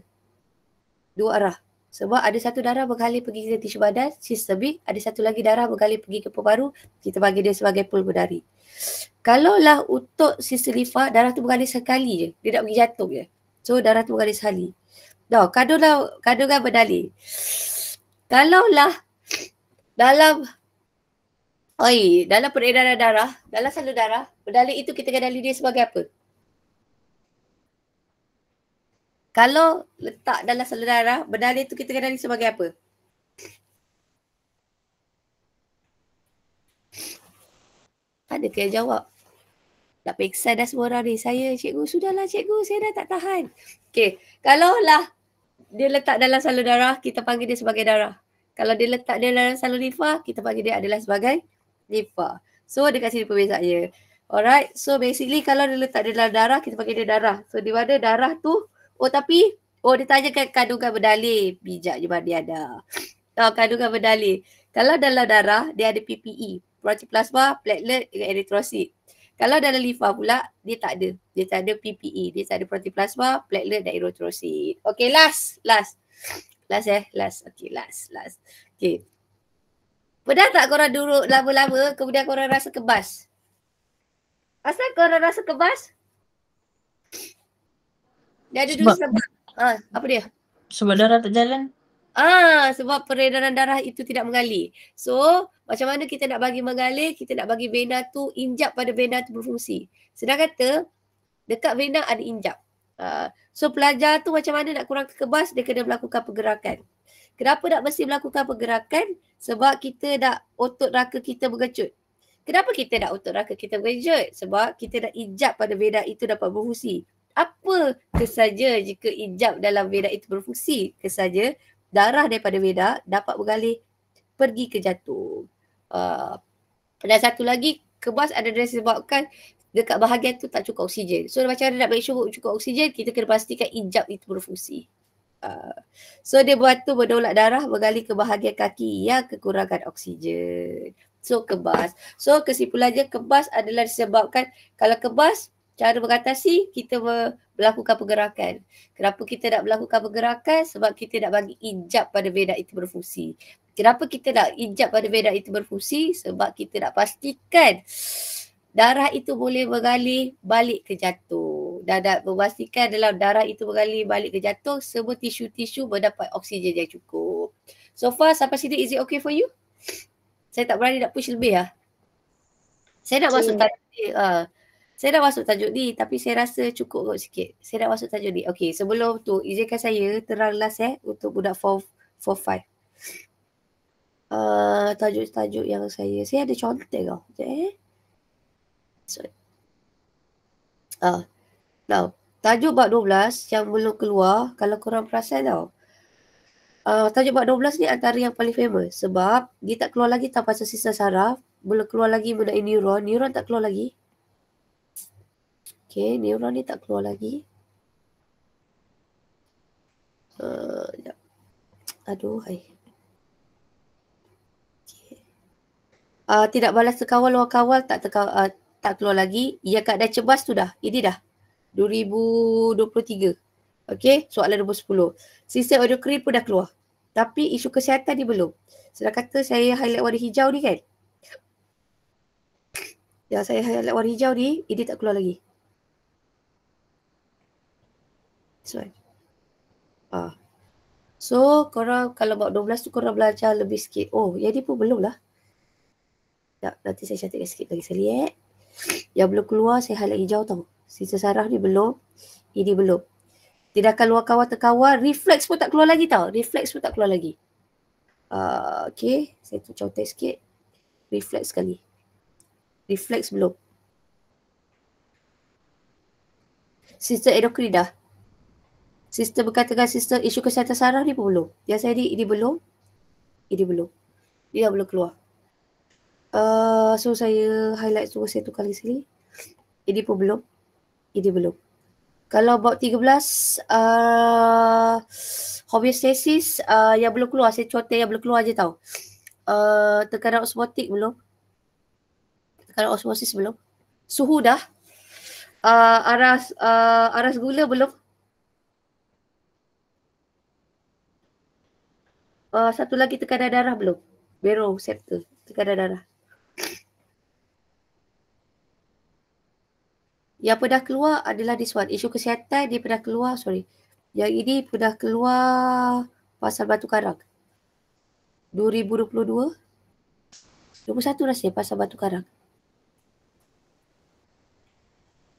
Dua arah. Sebab ada satu darah mengalir pergi ke tisu badan, sistemik. Ada satu lagi darah mengalir pergi ke paru, kita panggil dia sebagai pulmonari. Kalaulah untuk sistem limfa, darah tu mengalir sekali je. Dia nak pergi jantung je. So, darah tu mengalir sekali. Kandungan berdalih. Kalaulah dalam peredaran darah, dalam salur darah, berdalih itu kita kenali dia sebagai apa? Kalau letak dalam salur darah, berdalih itu kita kenali sebagai apa? Ada ke yang jawab? Tak peksan dah semua orang ni. Saya, cikgu, sudahlah cikgu, saya dah tak tahan. Okey, kalaulah dia letak dalam salur darah, kita panggil dia sebagai darah. Kalau dia letak dia dalam salur limfa, kita panggil dia adalah sebagai limfa. So, dekat sini pembezaannya. Alright, so basically kalau dia letak dia dalam darah, kita panggil dia darah. So, di mana darah tu, dia tanyakan kandungan berdalih. Bijak je dia ada. Kandungan berdalih. Kalau dalam darah, dia ada PPE. Protein plasma, platelet dengan eritrosit. Kalau dalam limfa pula, dia tak ada. Dia tak ada PPE. Dia tak ada protein plasma, platelet dan eritrosit. Okay, last. Okay, last. Okay. Pernah tak korang duduk lama-lama, kemudian korang rasa kebas? Asal korang rasa kebas? Dia ada dulu sebab apa dia? Sebab darah tak jalan. Sebab peredaran darah itu tidak mengalir. So, macam mana kita nak bagi mengalir, kita nak bagi vena tu injap pada vena tu berfungsi. Sedang kata, dekat vena ada injap. So, pelajar tu macam mana nak kurangkan kebas, dia kena melakukan pergerakan. Kenapa nak mesti melakukan pergerakan? Sebab kita nak otot raka kita mengecut. Kenapa kita nak otot raka kita mengecut? Sebab kita nak injap pada vena itu dapat berfungsi. Apa kesaja jika injap dalam vena itu berfungsi? Kesaja darah daripada vena dapat mengalir pergi ke jantung. Dan satu lagi, kebas ada disebabkan dekat bahagian tu tak cukup oksigen. So macam mana nak make sure cukup oksigen, kita kena pastikan injap itu berfungsi. So dia buat tu berdolak darah mengalir ke bahagian kaki yang kekurangan oksigen. So kebas. So kesimpulannya kebas adalah disebabkan, kalau kebas, cara mengatasi kita melakukan pergerakan. Kenapa kita nak melakukan pergerakan? Sebab kita nak bagi injap pada vena itu berfungsi. Kenapa kita nak injap pada vena itu berfungsi? Sebab kita nak pastikan darah itu boleh mengalir balik ke jantung. Dan nak memastikan dalam darah itu mengalir balik ke jantung, semua tisu-tisu mendapat oksigen yang cukup. So far sampai sini, is it okay for you? Saya tak berani nak push lebih lah. Saya nak masuk tajuk ni. Saya dah masuk tajuk ni, tapi saya rasa cukup kot sikit. Saya dah masuk tajuk ni. Okay, sebelum tu izinkan saya terang last untuk budak 4-5. Tajuk-tajuk yang saya ada contek tau. Sorry. Now, tajuk bab 12 yang belum keluar, kalau korang perasan tau. Tajuk bab 12 ni antara yang paling famous sebab dia tak keluar lagi tau pasal sistem saraf. Belum keluar lagi mengenai neuron. Neuron tak keluar lagi. Okay, neuron ni tak keluar lagi. Aduh, hai. Okay. Tidak balas terkawal, luar kawal tak keluar lagi. Yang keadaan cebas tu dah. Ini dah. 2023. Okay, soalan nombor 10. Sistem endokrin pun dah keluar. Tapi isu kesihatan ni belum. Sedang kata saya highlight warna hijau ni kan. Yang saya highlight warna hijau ni, ini tak keluar lagi. So korang kalau bab 12 tu korang belajar lebih sikit. Oh, yang ni pun belum lah. Nanti saya cantikkan sikit lagi sekali Yang belum keluar saya highlight hijau tau. Sistem saraf ni belum. Ini belum. Tindakan luar kawal terkawal. Refleks pun tak keluar lagi tau. Refleks pun tak keluar lagi. Okay. Saya tu contek sikit. Refleks sekali. Refleks belum. Sistem endokrin dah. Sistem berkaitan dengan sistem isu kesihatan saraf ni pun belum. Yang saya ini belum. Ini belum. Dia belum keluar. So saya highlight semua saya tukar lagi sekali. Ini pun belum. Ini belum. Kalau bab 13 homeostasis yang belum keluar, saya contek yang belum keluar je tau. Tekanan osmotik belum. Tekanan osmosis belum. Suhu dah. Aras gula belum. Satu lagi tekanan darah belum. Baroreceptor, tekanan darah. Yang pernah keluar adalah this one. Isu kesihatan dia pernah keluar, Yang ini pernah keluar pasal batu karang. 2022. 21 rasa pasal batu karang.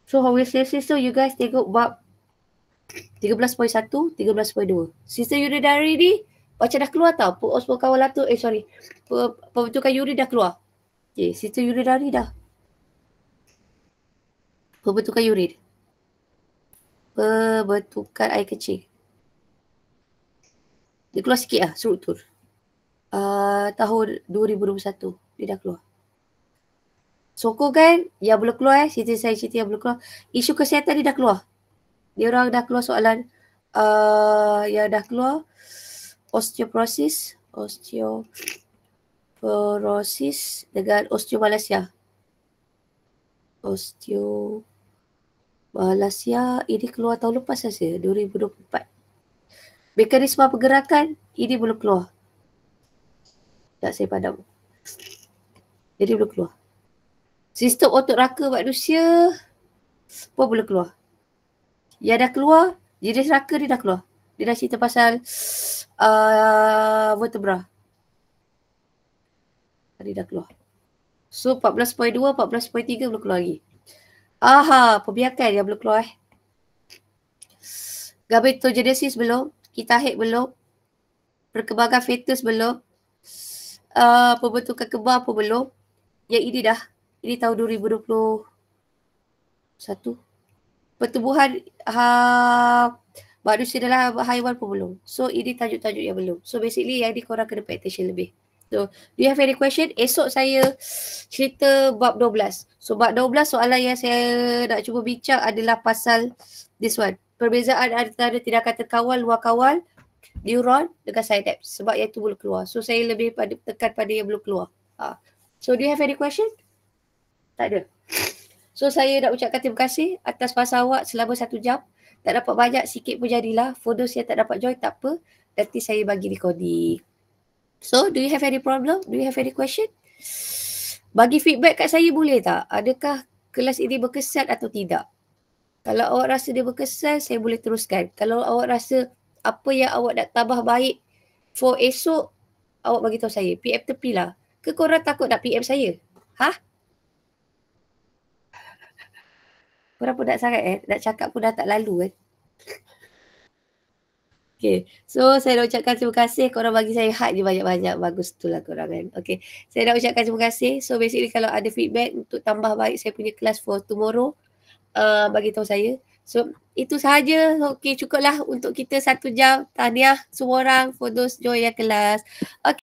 So how we say so you guys tengok bab 13.1, 13.2. Sistem urinary ni macam dah keluar tau. Pembentukan urin dah keluar. Okay, sistem urinary dah. Pembentukan urin. Pembentukan air kecil. Dia keluar sikit lah struktur. Tahun 2021 dia dah keluar. Sokong kan yang belum keluar cerita yang belum keluar. Isu kesihatan dia dah keluar. Dia orang dah keluar soalan yang dah keluar osteoporosis dengan osteomalacia. Osteomalacia ini keluar tahun lepas saja 2024. Mekanisme pergerakan ini belum keluar. Tak saya padam. Jadi belum keluar. Sistem otot raka manusia pun belum keluar. Yang dah keluar, jenis raka dia dah keluar. Dia dah cerita pasal vertebra. Dia dah keluar. So 14.2, 14.3 belum keluar lagi. Pembiakan yang belum keluar Gametogenesis belum. Kitahid belum. Perkembangan fetus belum. Pembentukan kembar pun belum. Yang ini dah. Ini tahun 2021. Pertumbuhan manusia dalam haiwan pun belum. So ini tajuk-tajuk yang belum. So basically yang ni korang kena pay attention lebih. So do you have any question? Esok saya cerita bab 12. So bab 12 soalan yang saya nak cuba bincang adalah pasal this one. Perbezaan antara tindakan terkawal, luar kawal, neuron dengan synapse. Sebab yang tu belum keluar. So saya lebih tekan pada yang belum keluar. So do you have any question? Tak ada. So saya nak ucapkan terima kasih atas masa awak selama 1 jam. Tak dapat banyak, sikit pun jadilah. For those yang tak dapat join, tak apa. Nanti saya bagi recording. So do you have any problem? Do you have any question? Bagi feedback kat saya boleh tak? Adakah kelas ini berkesan atau tidak? Kalau awak rasa dia berkesan, saya boleh teruskan. Kalau awak rasa apa yang awak nak tambah baik for esok, awak bagi tahu saya. PM tepi lah. Ke korang takut nak PM saya? Korang pun nak sangat nak cakap pun dah tak lalu kan. Okay, so saya nak ucapkan terima kasih. Korang bagi saya hak je banyak-banyak. Bagus tu lah korang kan. Okay, saya nak ucapkan terima kasih. So basically kalau ada feedback untuk tambah baik saya punya kelas for tomorrow, bagi tahu saya. So itu sahaja. Okay, cukuplah untuk kita 1 jam. Tahniah semua orang for those join yang kelas. Okay.